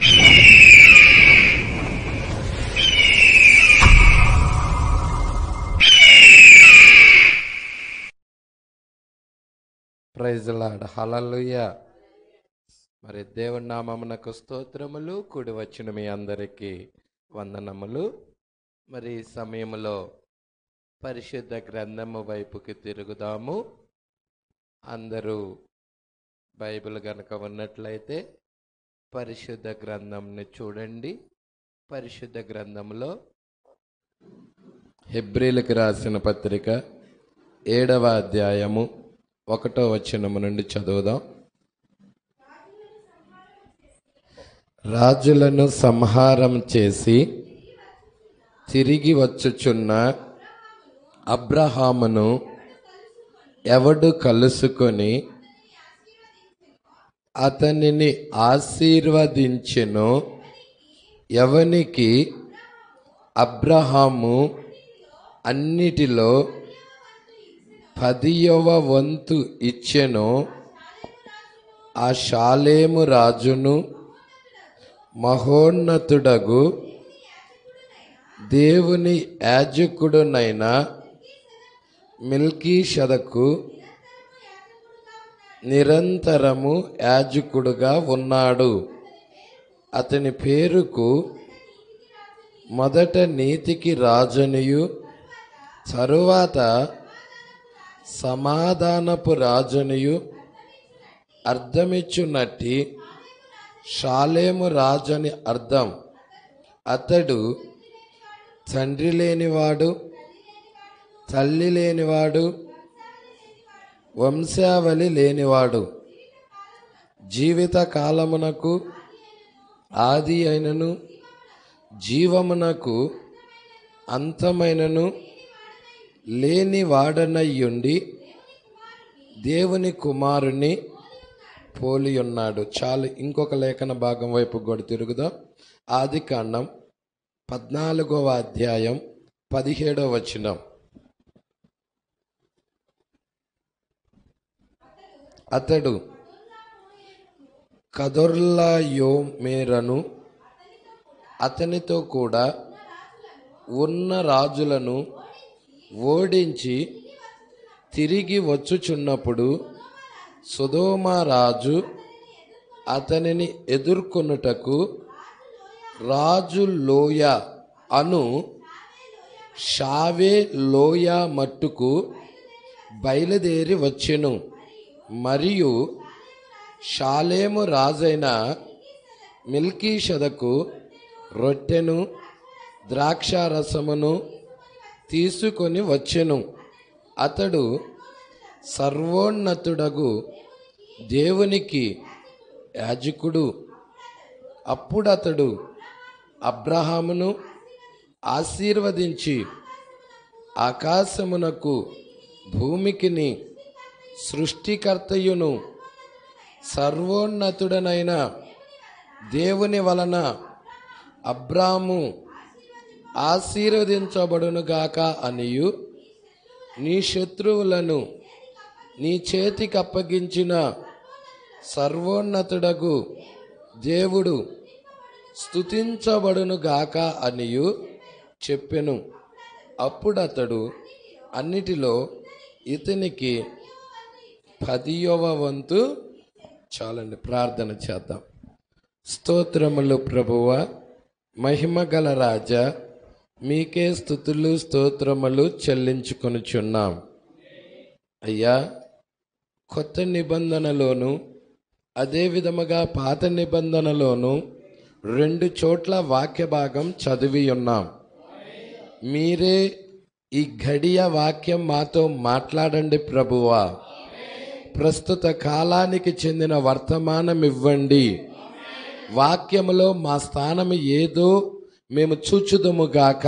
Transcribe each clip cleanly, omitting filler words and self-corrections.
Praise lord, హల్లెలూయా. మరి దేవుని నామమునకు స్తోత్రములు. కూడి వచ్చిన మీ అందరికీ వందనములు. మరి ఈ సమయంలో పరిశుద్ధ గ్రంథము వైపుకి తిరుగుదాము. అందరూ బైబిల్ గనక ఉన్నట్లయితే పరిశుద్ధ గ్రంథంని చూడండి. పరిశుద్ధ గ్రంథంలో హెబ్రీలకు రాసిన పత్రిక 7వ అధ్యాయము 1వ వచనము నుండి చదువుదాం. రాజులను సంహారం చేసి తిరిగి వచ్చుచున్న అబ్రహామును ఎవడు కలుసుకొని అతనిని ఆశీర్వదించెనో, ఎవనికి అబ్రహాము అన్నిటిలో 10వ వంతు ఇచ్చెనో, ఆ షాలేము రాజును మహోన్నతుడగు దేవుని యాజకుడునైన మెల్కీషెదకు నిరంతరము యాజకుడుగా ఉన్నాడు. అతని పేరుకు మొదట నీతికి రాజనియు తరువాత సమాధానపు రాజనియు అర్థమిచ్చునట్టి షాలేము రాజని అర్థం. అతడు తండ్రి లేనివాడు, తల్లి లేనివాడు, వంశావళి లేనివాడు, జీవిత కాలమునకు ఆది అయినను జీవమునకు అంతమైనను లేనివాడనయ్యుండి దేవుని కుమారుని పోలి ఉన్నాడు. చాలు, ఇంకొక లేఖన భాగం వైపు కూడా తిరుగుదాం. ఆదికాండం 14వ అధ్యాయం 17వ వచనం. అతడు కదొర్లాయోమెరును అతనితో కూడా ఉన్న రాజులను ఓడించి తిరిగి వచ్చుచున్నప్పుడు సొదొమ రాజు అతనిని ఎదుర్కొనుటకు రాజు లోయ అను షావే లోయ మట్టుకు బయలుదేరి వచ్చెను. మరియు షాలేము రాజైన మెల్కీషెదకు రొట్టెను ద్రాక్షారసమును తీసుకొని వచ్చెను. అతడు సర్వోన్నతుడగు దేవునికి యాజకుడు. అప్పుడతడు అబ్రహామును ఆశీర్వదించి ఆకాశమునకు భూమికిని సృష్టికర్తయును సర్వోన్నతుడనైన దేవుని వలన అబ్రాము ఆశీర్వదించబడునుగాక అనియు, నీ శత్రువులను నీ చేతికి అప్పగించిన సర్వోన్నతుడగు దేవుడు స్తుతించబడునుగాక అనియు చెప్పెను. అప్పుడతడు అన్నిటిలో ఇతనికి 10వ వంతు. చాలండి, ప్రార్థన చేద్దాం. స్తోత్రములు ప్రభువా, మహిమగల రాజా, మీకే స్తుతులు స్తోత్రములు చెల్లించుకొనుచున్నాం. అయ్యా, కొత్త నిబంధనలోను అదే విధముగా పాత నిబంధనలోను 2 చోట్ల వాక్య భాగం చదివి ఉన్నాం. మీరే ఈ ఘడియ వాక్యం మాతో మాట్లాడండి ప్రభువా. ప్రస్తుత కాలానికి చెందిన వర్తమానం ఇవ్వండి. వాక్యములో మా స్థానం ఏదో మేము చూచుదుముగాక,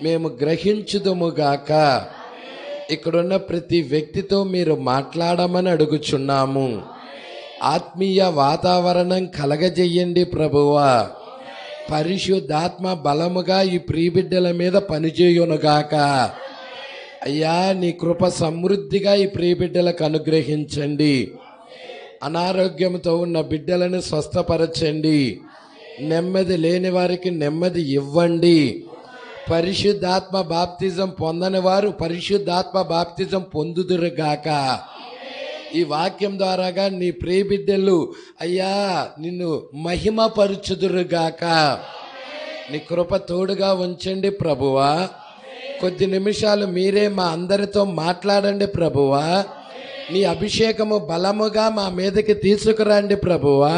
మేము గ్రహించుదుముగాక. ఇక్కడున్న ప్రతి వ్యక్తితో మీరు మాట్లాడమని అడుగుచున్నాము. ఆత్మీయ వాతావరణం కలగజేయండి ప్రభువా. పరిశుద్ధాత్మ బలముగా ఈ ప్రియబిడ్డల మీద పనిచేయునుగాక. అయ్యా, నీ కృప సమృద్ధిగా ఈ ప్రియబిడ్డలకు అనుగ్రహించండి. అనారోగ్యంతో ఉన్న బిడ్డలను స్వస్థపరచండి. నెమ్మది లేని వారికి నెమ్మది ఇవ్వండి. పరిశుద్ధాత్మ బాప్తిజం పొందని వారు పరిశుద్ధాత్మ బాప్తిజం పొందుదురుగాక. ఈ వాక్యం ద్వారాగా నీ ప్రియ బిడ్డలు అయ్యా నిన్ను మహిమపరచుదురుగాక. నీ కృప తోడుగా ఉంచండి ప్రభువా. కొద్ది నిమిషాలు మీరే మా అందరితో మాట్లాడండి ప్రభువా. నీ అభిషేకము బలముగా మా మీదకి తీసుకురండి ప్రభువా.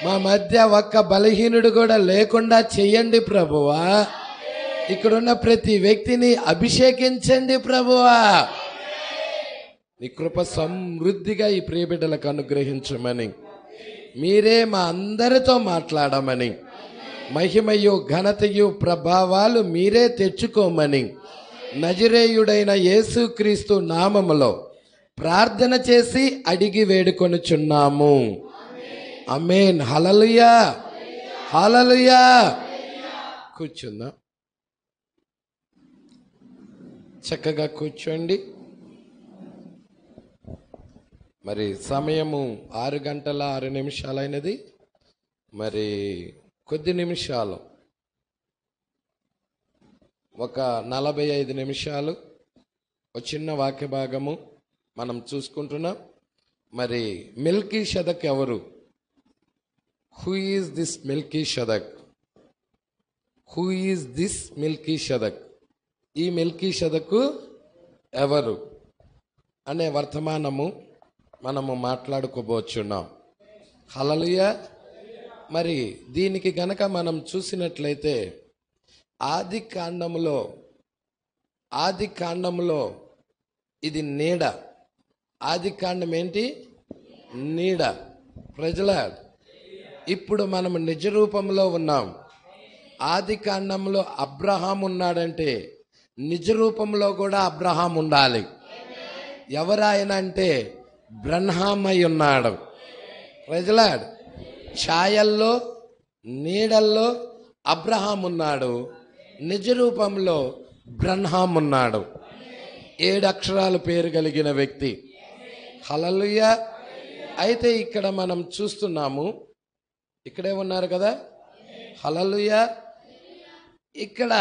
మా మధ్య ఒక్క బలహీనుడు కూడా లేకుండా చెయ్యండి ప్రభువా. ఇక్కడున్న ప్రతి వ్యక్తిని అభిషేకించండి ప్రభువా. నీ కృప సమృద్ధిగా ఈ ప్రియబిడ్డలకు అనుగ్రహించమని, మీరే మా అందరితో మాట్లాడమని, మహిమయు ఘనతయు ప్రభావాలు మీరే తెచ్చుకోమని నజరేయుడైన యేసుక్రీస్తు నామములో ప్రార్థన చేసి అడిగి వేడుకొనుచున్నాము. ఆమేన్. హల్లెలూయా, హల్లెలూయా. కూర్చుందాం, చక్కగా కూర్చోండి. మరి సమయము 6:06 మరి కొద్ది నిమిషాలు, ఒక 45 నిమిషాలు ఒక చిన్న వాక్య భాగము మనం చూసుకుంటున్నాం. మరి మెల్కీషెదక్ ఎవరు? Who is this Melchizedek? Who is this Melchizedek? ఈ మెల్కీషెదకు ఎవరు అనే వర్తమానము మనము మాట్లాడుకోబోచున్నాం. హల్లెలూయా. మరి దీనికి గనక మనం చూసినట్లయితే ఆది కాండములో ఇది నీడ. ఆది కాండం ఏంటి? నీడ. ప్రజల ఇప్పుడు మనం నిజ రూపంలో ఉన్నాం. ఆది కాండంలో అబ్రహాం ఉన్నాడంటే నిజ రూపంలో కూడా అబ్రహాం ఉండాలి. ఎవరాయన అంటే బ్రహ్మమై ఉన్నాడు. ప్రజలాడ్ ఛాయల్లో నీడల్లో అబ్రహాం ఉన్నాడు, నిజ రూపంలో బ్రహ్మం ఉన్నాడు. 7 అక్షరాల పేరు కలిగిన వ్యక్తి. హల్లెలూయా. అయితే ఇక్కడ మనం చూస్తున్నాము, ఇక్కడే ఉన్నారు కదా. హల్లెలూయా. ఇక్కడ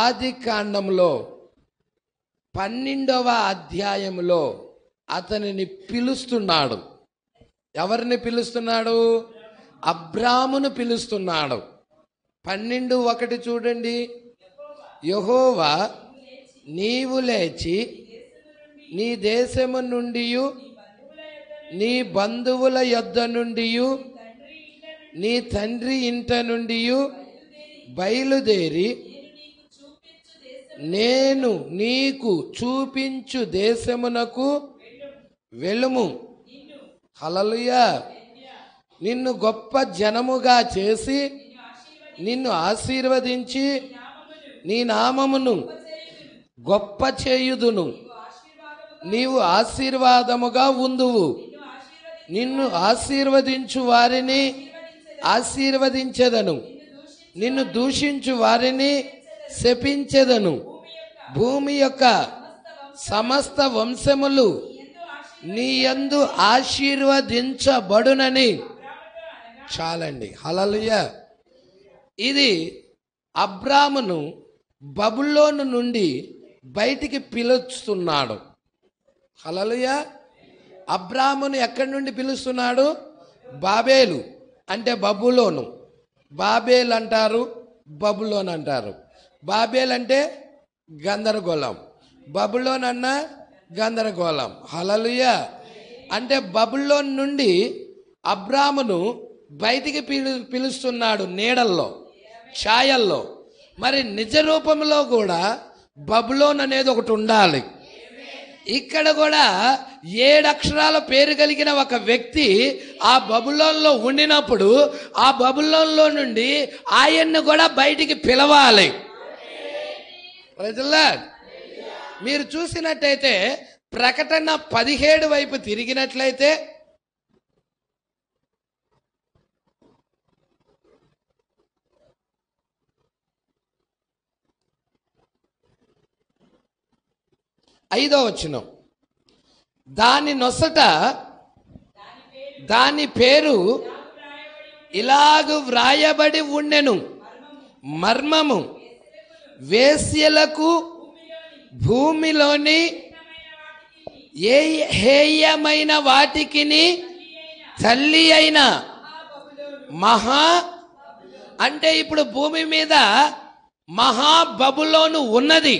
ఆది కాండంలో 12వ అధ్యాయంలో అతనిని పిలుస్తున్నాడు. ఎవరిని పిలుస్తున్నాడు? అబ్రామును పిలుస్తున్నాడు. 12:1 చూడండి. యెహోవా నీవు లేచి నీ దేశము నుండి నీ బంధువుల యొద్ద నుండి నీ తండ్రి ఇంట నుండి బయలుదేరి నేను నీకు చూపించు దేశమునకు వెళ్ళుము. హల్లెలూయా. నిన్ను గొప్ప జనముగా చేసి నిన్ను ఆశీర్వదించి నీ నామమును గొప్ప చేయుదును. నీవు ఆశీర్వాదముగా ఉందువు. నిన్ను ఆశీర్వదించు వారిని ఆశీర్వదించెదను, నిన్ను దూషించు వారిని శపించెదను. భూమి యొక్క సమస్త వంశములు నీ యందు ఆశీర్వదించబడునని. చాలండి. హల్లెలూయా. ఇది అబ్రామును బబులోను నుండి బయటికి పిలుస్తున్నాడు. హల్లెలూయా. అబ్రామును ఎక్కడి నుండి పిలుస్తున్నాడు? బాబేలు అంటే బబులోను. బాబేల్ అంటారు, బబులోన్ అంటారు. బాబేల్ అంటే గందరగోళం, బబులోన్ అన్న గందరగోళం. హల్లెలూయా. అంటే బబులోన్ నుండి అబ్రామును బయటికి పిలుస్తున్నాడు, నీడల్లో ఛాయల్లో. మరి నిజ రూపంలో కూడా బబులోన్ అనేది ఒకటి ఉండాలి. ఇక్కడ కూడా 7 అక్షరాల పేరు కలిగిన ఒక వ్యక్తి ఆ బబులోన్లో ఉండినప్పుడు ఆ బబులోన్లో నుండి ఆయన్ను కూడా బయటికి పిలవాలి. ప్రజల్లా మీరు చూసినట్టయితే ప్రకటన 17 వైపు తిరిగినట్లయితే ఐదో వచనం, దాని నొసట దాని పేరు ఇలాగు వ్రాయబడి ఉండెను, మర్మము వేశ్యలకు భూమిలోని ఏ హేయమైన వాటికిని తల్లి అయిన మహా, అంటే ఇప్పుడు భూమి మీద మహాబబులోను ఉన్నది.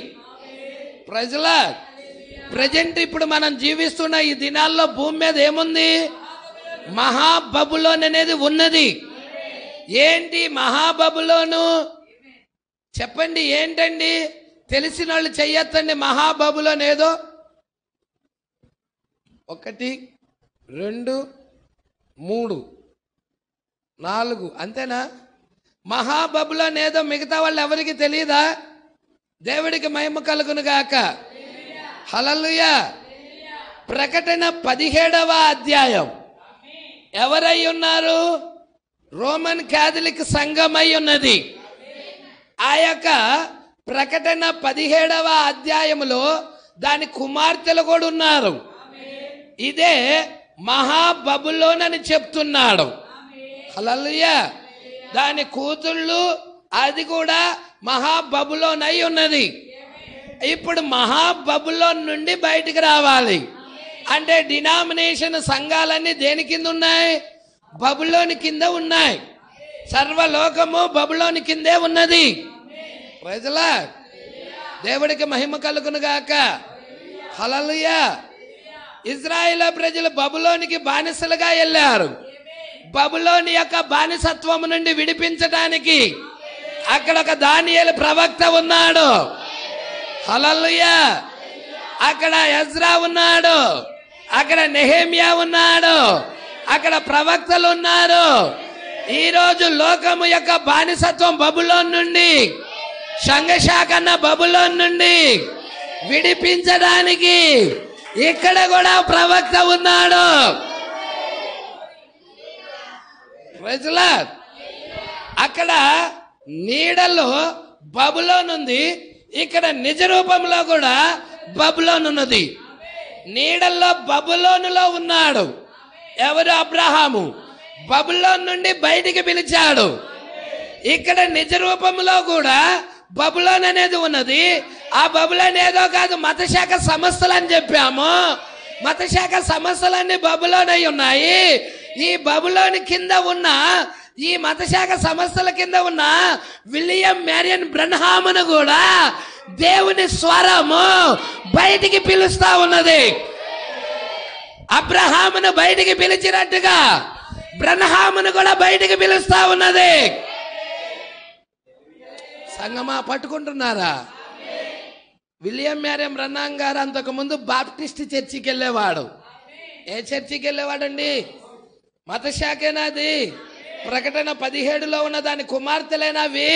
ప్రజెంట్ ఇప్పుడు మనం జీవిస్తున్న ఈ దినాల్లో భూమి మీద ఏముంది? మహాబబులోన్ అనేది ఉన్నది. ఏంటి మహాబబులోను? చెప్పండి ఏంటండి? తెలిసిన వాళ్ళు చెయ్యొద్దండి. మహాబబులోన్ ఏదో 1 2 3 4 అంతేనా? మహాబబులోన్ ఏదో మిగతా వాళ్ళు ఎవరికి తెలియదా? దేవుడికి మహిమ కలుగును గాక. హల్లెలూయా. ప్రకటన 17వ అధ్యాయం ఎవరై ఉన్నారు? రోమన్ క్యాథలిక్ సంఘమై ఉన్నది. ఆ యొక్క ప్రకటన 17వ అధ్యాయములో దాని కుమార్తెలు కూడా ఉన్నారు. ఇదే మహాబబులోన్ అని చెప్తున్నాడు. హల్లెలూయా. దాని కూతుళ్ళు అది కూడా మహాబబులోన్ అయి ఉన్నది. ఇప్పుడు మహాబబులోన్ నుండి బయటికి రావాలి అంటే డినామినేషన్ సంఘాలన్నీ దేని కింద ఉన్నాయి? బబులోని కింద ఉన్నాయి. సర్వలోకము బబులోని కిందే ఉన్నది. ప్రజలా దేవుడికి మహిమ కలుగును గాక. హల్లెలూయా. ఇజ్రాయేల్ ప్రజలు బబులోనికి బానిసలుగా వెళ్ళారు. బబులోని యొక్క బానిసత్వం నుండి విడిపించడానికి అక్కడ ఒక దానియేలు ప్రవక్త ఉన్నాడు. హల్లెలూయా. అక్కడ ఎజ్రా ఉన్నాడు, అక్కడ నెహెమ్యా ఉన్నాడు, అక్కడ ప్రవక్తలు ఉన్నారు. ఈరోజు లోకము యొక్క బానిసత్వం బబులోన్ నుండి, సంఘశాఖన్న బబులోన్ నుండి విడిపించడానికి ఇక్కడ కూడా ప్రవక్త ఉన్నాడు. అక్కడ నీడలో బబులోన్ ఉంది, ఇక్కడ నిజ రూపంలో కూడా బబులోన్ ఉన్నది. నీడల్లో బబులోనులో ఉన్నాడు ఎవరు? అబ్రహాము. బబులోన్ నుండి బయటికి పిలిచాడు. ఇక్కడ నిజ రూపంలో కూడా బబులోన్ అనేది ఉన్నది. ఆ బబులోన్ ఏదో కాదు, మతశాఖ సంస్థలు అని చెప్పాము. మతశాఖ సంస్థలన్నీ బబులోన్ అయి ఉన్నాయి. ఈ బబులోని కింద ఉన్న ఈ మతశాఖ సంస్థల కింద ఉన్న విలియం మ్యారియన్ బ్రన్హామును కూడా దేవుని స్వరము బయటికి పిలుస్తా ఉన్నది. అబ్రహామును బయటికి పిలిచినట్టుగా బ్రన్హామును కూడా బయటికి పిలుస్తా ఉన్నది. సంగమా పట్టుకుంటున్నారా? విలియం మ్యారియన్ బ్రన్హాం గారు అంతకు ముందు బాప్టిస్ట్ చర్చికి వెళ్ళేవాడు. ఏ చర్చికి వెళ్ళేవాడండి? మతశాఖేనాది. ప్రకటన 17లో ఉన్న దాని కుమార్తెలేనవి.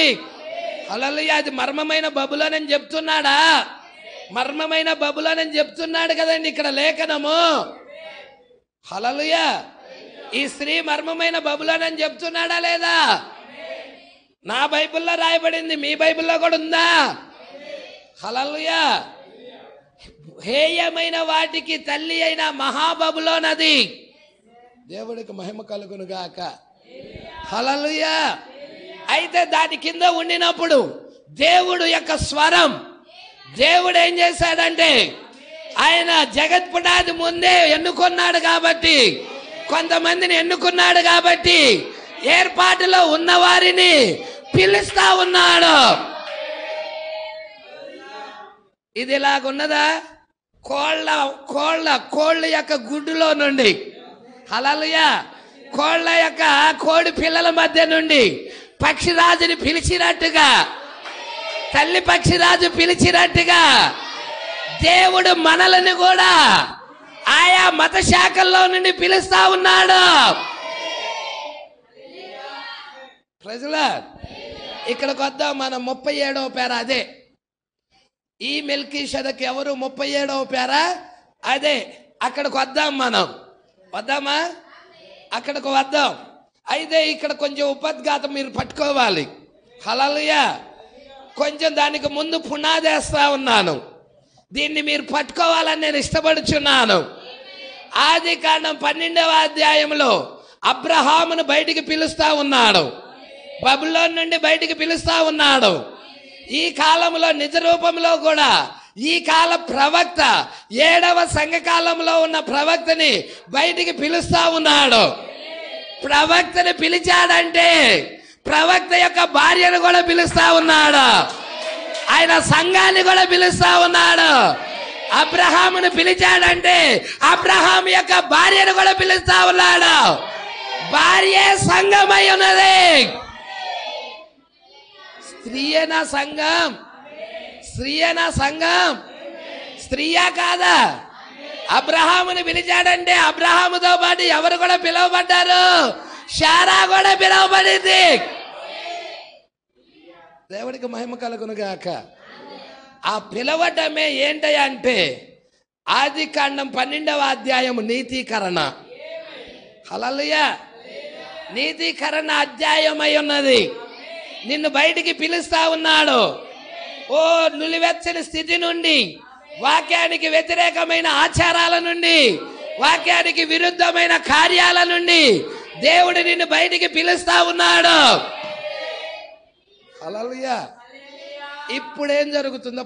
హల్లెలూయా. అది మర్మమైన బబులోన్ అని చెప్తున్నాడా? మర్మమైన బబులోన్ అని చెప్తున్నాడు కదండి ఇక్కడ లేఖనము. హల్లెలూయా. ఈ స్త్రీ మర్మమైన బబులోన్ అని చెప్తున్నాడా లేదా? నా బైబిల్లో రాయబడింది, మీ బైబిల్లో కూడా ఉందా? హల్లెలూయా. హేయమైన వాటికి తల్లి అయిన మహాబబులోన్ అది. దేవుడికి మహిమ కలుగును గాక. హల్లెలూయా. అయితే దాని కింద ఉండినప్పుడు దేవుడు యొక్క స్వరం, దేవుడు ఏం చేశాడంటే ఆయన జగత్ పునాది ముందే ఎన్నుకున్నాడు కాబట్టి, కొంతమందిని ఎన్నుకున్నాడు కాబట్టి ఏర్పాటులో ఉన్న వారిని పిలుస్తా ఉన్నాడు. ఇది ఇలాగున్నదా? కోళ్ళ యొక్క గుడ్డులో నుండి, హల్లెలూయా, కోళ్ళ యొక్క కోడి పిల్లల మధ్య నుండి పక్షిరాజుని పిలిచినట్టుగా, తల్లి పక్షిరాజు పిలిచినట్టుగా దేవుడు మనల్ని కూడా ఆయా మత శాఖల్లో నుండి పిలుస్తా ఉన్నాడు. ప్రజలా ఇక్కడికి వద్దాం. మన 37వ పేర అదే. ఈ మెల్కీషెదెకు ఎవరు? 37వ పేర అదే. అక్కడికి వద్దాం. మనం వద్దామా? అక్కడికి వద్దాం. అయితే ఇక్కడ కొంచెం ఉపద్ఘాతం మీరు పట్టుకోవాలి. హల్లెలూయా. కొంచెం దానికి ముందు పునాదేస్తా ఉన్నాను. దీన్ని మీరు పట్టుకోవాలని నేను ఇష్టపడుచున్నాను. ఆదికాండం 12వ అధ్యాయంలో అబ్రహామును బయటికి పిలుస్తా ఉన్నాడు, బబులోను నుండి బయటికి పిలుస్తా ఉన్నాడు. ఈ కాలంలో నిజ రూపంలో కూడా ఈ కాల ప్రవక్త 7వ సంఘకాలంలో ఉన్న ప్రవక్తని బయటికి పిలుస్తా ఉన్నాడు. ప్రవక్తని పిలిచాడంటే ప్రవక్త యొక్క భార్యను కూడా పిలుస్తా ఉన్నాడు, ఆయన సంఘాన్ని కూడా పిలుస్తా ఉన్నాడు. అబ్రహామును పిలిచాడంటే అబ్రహాం యొక్క భార్యను కూడా పిలుస్తా ఉన్నాడు. భార్యే సంఘమై ఉన్నది. స్త్రీయేనా సంఘం? స్త్రీయేనా సంఘం? స్త్రీయా కాదా? అబ్రహాముని పిలిచాడంటే అబ్రహాముతో పాటు ఎవరు కూడా పిలువబడ్డారు? శారా కూడా పిలువబడింది. దేవుడికి మహిమ కలుగును గాక. ఆ పిలవటమే ఏంటంటే ఆదికాండం 12వ అధ్యాయం నీతీకరణ. హల్లెలూయా. నీతీకరణ అధ్యాయమై ఉన్నది. నిన్ను బయటికి పిలుస్తా ఉన్నాడు. ఓ నులివెచ్చని స్థితి నుండి, వాక్యానికి వ్యతిరేకమైన ఆచారాల నుండి, వాక్యానికి విరుద్ధమైన కార్యాల నుండి దేవుడు నిన్ను బయటికి పిలుస్తా ఉన్నాడు. హల్లెలూయా. ఇప్పుడేం జరుగుతుందో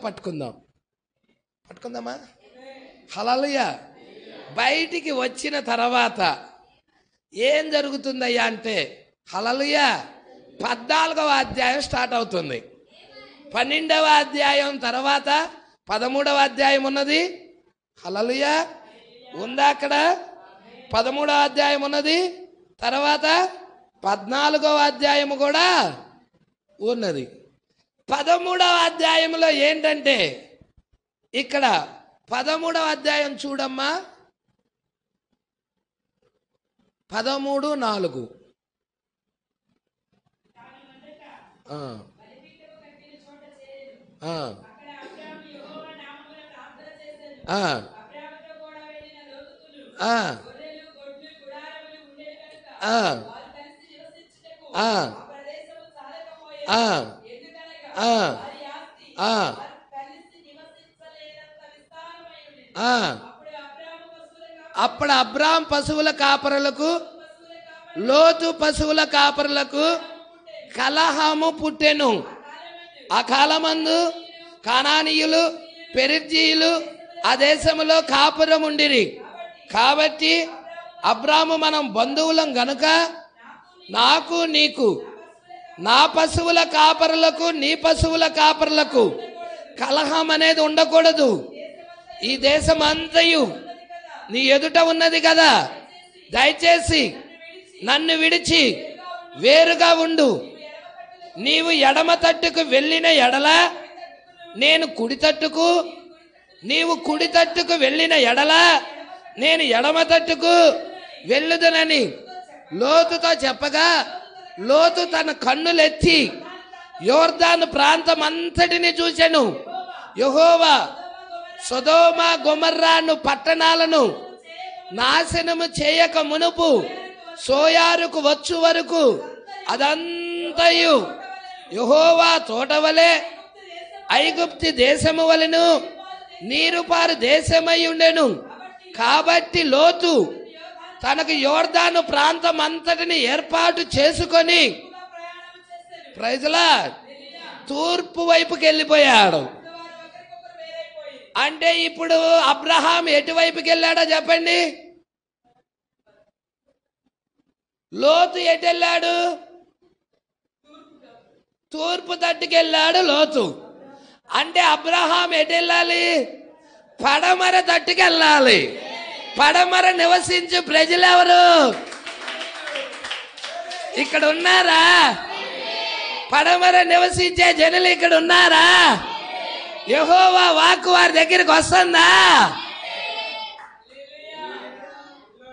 పట్టుకుందామా? హల్లెలూయా. బయటికి వచ్చిన తర్వాత ఏం జరుగుతుందయ్యా అంటే హల్లెలూయా 14వ అధ్యాయం స్టార్ట్ అవుతుంది. 12వ అధ్యాయం తర్వాత 13వ అధ్యాయం ఉన్నది. హల్లెలూయా. ఉందా అక్కడ? 13వ అధ్యాయం ఉన్నది. తర్వాత 14వ అధ్యాయం కూడా ఉన్నది. 13వ అధ్యాయంలో ఏంటంటే ఇక్కడ 13వ అధ్యాయం చూడమ్మా, 13:4. అప్పుడు అబ్రాం పశువుల కాపరులకు, లోతు పశువుల కాపరులకు కలహము పుట్టెను. ఆ కాలమందు కానానీయులు, పెరిజ్జీయులు ఆ దేశములో కాపురం ఉండిరి. కాబట్టి అబ్రాము మనం బంధువులం గనుక నాకు నీకు, నా పశువుల కాపరులకు నీ పశువుల కాపరులకు కలహం అనేది ఉండకూడదు. ఈ దేశం అంతయు నీ ఎదుట ఉన్నది కదా, దయచేసి నన్ను విడిచి వేరుగా ఉండు. నీవు ఎడమ తట్టుకు వెళ్ళిన ఎడల నేను కుడి తట్టుకు, నీవు కుడి తట్టుకు వెళ్ళిన ఎడల నేను ఎడమ తట్టుకు వెళ్ళుదునని లోతుతో చెప్పగా, లోతు తన కన్నులెత్తి యోర్దాను ప్రాంతం అంతటిని చూచెను. యెహోవా సొదొమ గొమొర్రాను పట్టణాలను నాశనము చేయక మునుపు సోయారుకు వచ్చు వరకు అదంతయు యెహోవా తోటవలే ఐగుప్తు దేశము వలెను నీరుపారు దేశమై ఉండెను. కాబట్టి లోతు తనకు యోర్దాను ప్రాంతం అంతటిని ఏర్పాటు చేసుకొని ప్రైజ్ లార్డ్ తూర్పు వైపుకి వెళ్ళిపోయాడు. అంటే ఇప్పుడు అబ్రహాం ఎటువైపుకి వెళ్ళాడో చెప్పండి? లోతు ఎటు వెళ్ళాడు? తూర్పు తట్టుకు వెళ్ళాడు లోతు. అంటే అబ్రహాం ఎటు వెళ్ళాలి? పడమర తట్టుకు వెళ్ళాలి. పడమర నివసించు ప్రజలు ఎవరు? ఇక్కడ ఉన్నారా? పడమర నివసించే జనులు ఇక్కడ ఉన్నారా? యెహోవా వాక్కు వారి దగ్గరికి వస్తుందా?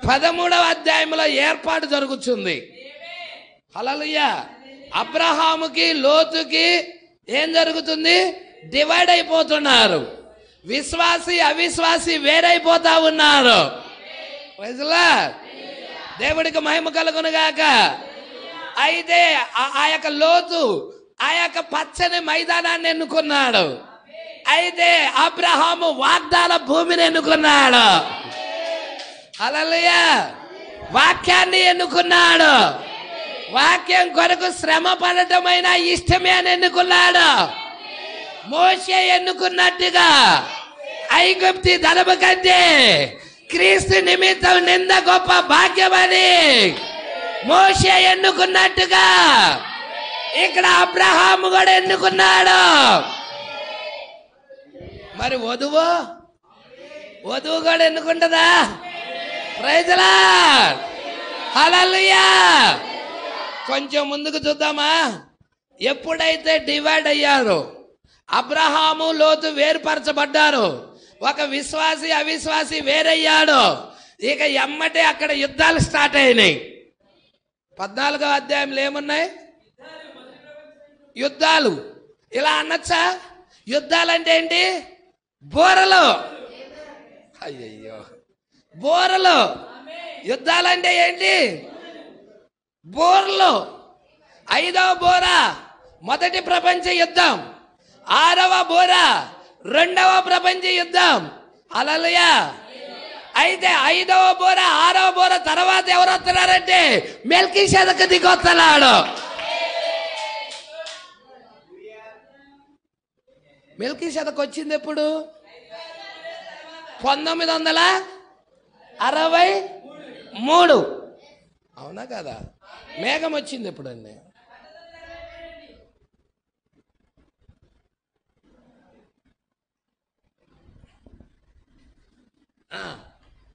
13వ అధ్యాయంలో ఏర్పాటు జరుగుతుంది. హల్లెలూయా. అబ్రహాముకి లోతుకి ఏం జరుగుతుంది? డివైడ్ అయిపోతున్నారు. విశ్వాసి అవిశ్వాసి వేరైపోతా ఉన్నారు. Praise Lord. దేవుడికి మహిమ కలుగును గాక. అయితే ఆ యొక్క లోతు ఆ యొక్క పచ్చని మైదానాన్ని ఎన్నుకున్నాడు. అయితే అబ్రహాము వాగ్దాన భూమిని ఎన్నుకున్నాడు. హల్లెలూయా. వాక్యాన్ని ఎన్నుకున్నాడు. వాక్యం కొరకు శ్రమ పడటమైన ఇష్టమే అని ఎన్నుకున్నాడు. మోషే ఎన్నుకున్నట్టుగా ఐగుప్తి ధనము కంటే క్రీస్తు నిమిత్తం నింద గొప్ప భాగ్యమని మోషే ఎన్నుకున్నట్టుగా ఇక్కడ అబ్రహాము కూడా ఎన్నుకున్నాడు. మరి వధువు కూడా ఎన్నుకుంటుందా? ప్రైజ్ ది లార్డ్, హల్లెలూయా. కొంచెం ముందుకు చూద్దామా? ఎప్పుడైతే డివైడ్ అయ్యారో, అబ్రహాము లోతు వేరుపరచబడ్డారు, ఒక విశ్వాసి అవిశ్వాసి వేరయ్యాడు, ఇక ఎమ్మటే అక్కడ యుద్ధాలు స్టార్ట్ అయినాయి. 14వ అధ్యాయంలో ఏమున్నాయి? యుద్ధాలు. ఇలా అనొచ్చా? యుద్ధాలంటే ఏంటి? బోరలు. అయ్యయ్యో, బోరలు. యుద్ధాలంటే ఏంటి? బోర్లు. 5వ బోర మొదటి ప్రపంచ యుద్ధం, 6వ బోర 2వ ప్రపంచ యుద్ధం. హల్లెలూయా. అయితే 5వ బోర 6వ బోర తర్వాత ఎవరు వస్తున్నారంటే మెల్కీషెదకు దిగొస్తున్నాడు. మెల్కీషెదకు వచ్చింది ఎప్పుడు? 1963. అవునా కదా? మేఘం వచ్చింది ఎప్పుడండి?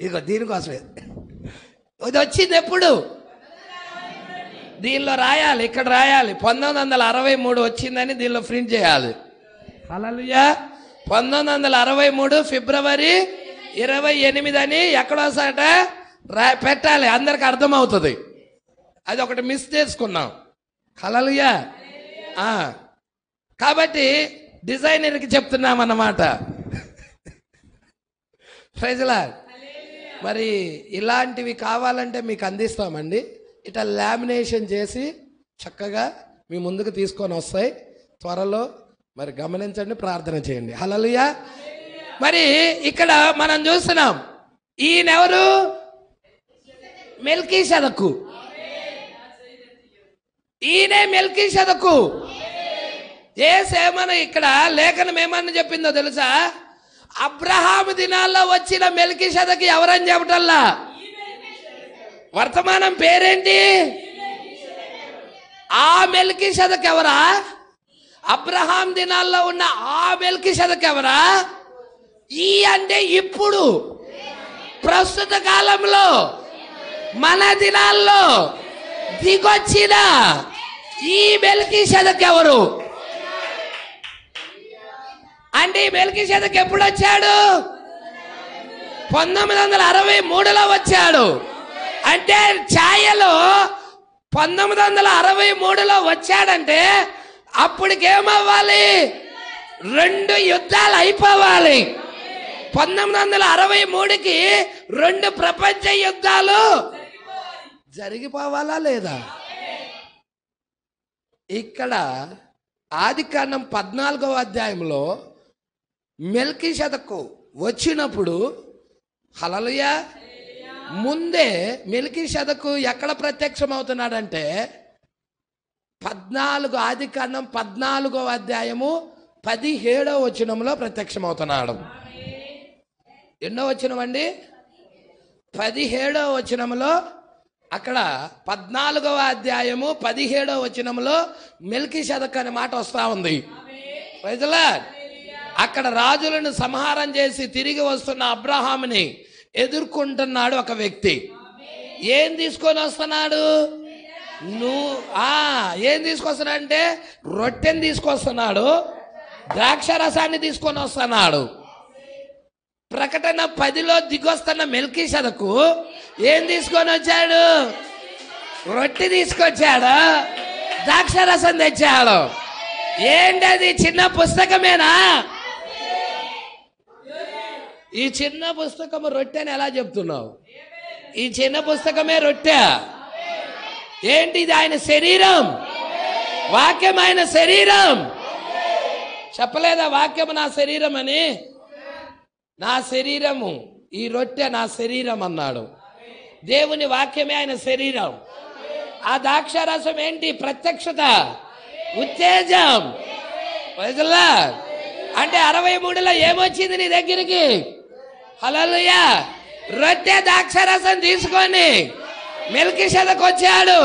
ఇదిగో దీనికోసమే ఇది వచ్చింది ఎప్పుడు? దీనిలో రాయాలి, ఇక్కడ రాయాలి. 1963 వచ్చిందని దీనిలో ప్రింట్ చేయాలి. హల్లెలూయా. 1963 ఫిబ్రవరి 28 అని ఎక్కడోసాట పెట్టాలి, అందరికి అర్థమవుతుంది. అది ఒకటి మిస్ చేసుకున్నాం. హల్లెలూయా. కాబట్టి డిజైనర్కి చెప్తున్నాం అన్నమాట. Praise the Lord. మరి ఇలాంటివి కావాలంటే మీకు అందిస్తామండి. ఇట్లా లామినేషన్ చేసి చక్కగా మీ ముందుకు తీసుకొని వస్తాయి త్వరలో. మరి గమనించండి, ప్రార్థన చేయండి. హల్లెలూయా. మరి ఇక్కడ మనం చూస్తున్నాం, ఈయనెవరు? మెల్కీషెదకు. ఈయనే మెల్కీషెదకు. ఏమని ఇక్కడ లేఖనం ఏమని చెప్పిందో తెలుసా? అబ్రహాము దినాల్లో వచ్చిన మెల్కీషెదకు ఎవరని చెప్పటల్లా, వర్తమానం పేరేంటి? ఆ మెల్కీషెదకు ఎవరా? అబ్రహాం దినాల్లో ఉన్న ఆ మెల్కీషెదకు ఎవరా? ఈ అంటే ఇప్పుడు ప్రస్తుత కాలంలో మన దినాల్లో దిగొచ్చిన ఈ మెల్కీషెదకు ఎవరు అంటే? ఈ మెల్కీషెదకు ఎప్పుడు వచ్చాడు? 1963లో వచ్చాడు. అంటే ఛాయలో 1963లో వచ్చాడంటే అప్పటికేమవ్వాలి? 2 యుద్ధాలు అయిపోవాలి. 1963కి 2 ప్రపంచ యుద్ధాలు జరిగిపోవాలా లేదా? ఇక్కడ ఆదికాండం 14వ అధ్యాయంలో మెల్కీషెదకు వచ్చినప్పుడు, హల్లెలూయా, ముందే మెల్కీషెదకు ఎక్కడ ప్రత్యక్షం అవుతున్నాడంటే 14 ఆదికాండం 14వ అధ్యాయము 17వ వచనంలో ప్రత్యక్షం అవుతున్నాడు. ఎన్నో వచనం అండి? 17వ వచనంలో. అక్కడ 14వ అధ్యాయము 17వ వచనంలో మెల్కీషెదకు అనే మాట వస్తా ఉంది. Praise the Lord. అక్కడ రాజులను సంహారం చేసి తిరిగి వస్తున్న అబ్రహాముని ఎదుర్కొంటున్నాడు ఒక వ్యక్తి. ఏం తీసుకొని వస్తున్నాడు? ఏం తీసుకొస్తున్నాడంటే రొట్టెని తీసుకొస్తున్నాడు, ద్రాక్ష రసాన్ని తీసుకొని వస్తున్నాడు. ప్రకటన 10లో దిగొస్తున్న మెల్కీషెదకు ఏం తీసుకొని వచ్చాడు? రొట్టె తీసుకొచ్చాడు, ద్రాక్ష రసం తెచ్చాడు. ఏంటది? చిన్న పుస్తకమేనా? ఈ చిన్న పుస్తకము రొట్టె అని ఎలా చెప్తున్నావు? ఈ చిన్న పుస్తకమే రొట్టె. ఏంటి ఇది? ఆయన శరీరం. వాక్యం ఆయన శరీరం. చెప్పలేదా వాక్యము నా శరీరం అని? నా శరీరము, ఈ రొట్టె నా శరీరం అన్నాడు. దేవుని వాక్యమే ఆయన శరీరం. ఆ ద్రాక్షారసం ఏంటి? ప్రత్యక్షత, ఉత్తేజం. అంటే 63లో ఏమొచ్చింది నీ దగ్గరికి? హల్లెలూయా. రొట్టె ద్రాక్షారసం తీసుకొని మెల్కీషెదెకు వచ్చాడు.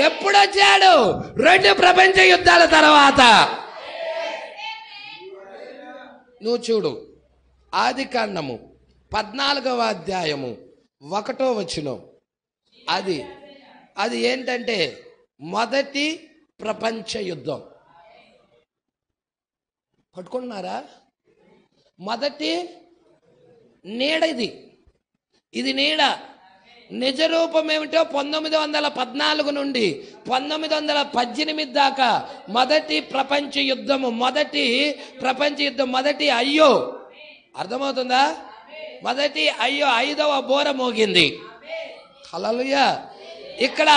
ఎప్పుడు వచ్చాడు? 2 ప్రపంచ యుద్ధాల తర్వాత. నువ్వు చూడు, ఆదికాండము 14వ అధ్యాయము 1వ వచనం. అది ఏంటంటే మొదటి ప్రపంచ యుద్ధం. పట్టుకుంటున్నారా? మొదటి నీడ ఇది నీడ. నిజ రూపం ఏమిటో 1914 నుండి 1918 దాకా మొదటి ప్రపంచ యుద్ధము. మొదటి అయ్యో, అర్థమవుతుందా? మొదటి అయ్యో 5వ బోర మోగింది. హల్లెలూయా. ఇక్కడ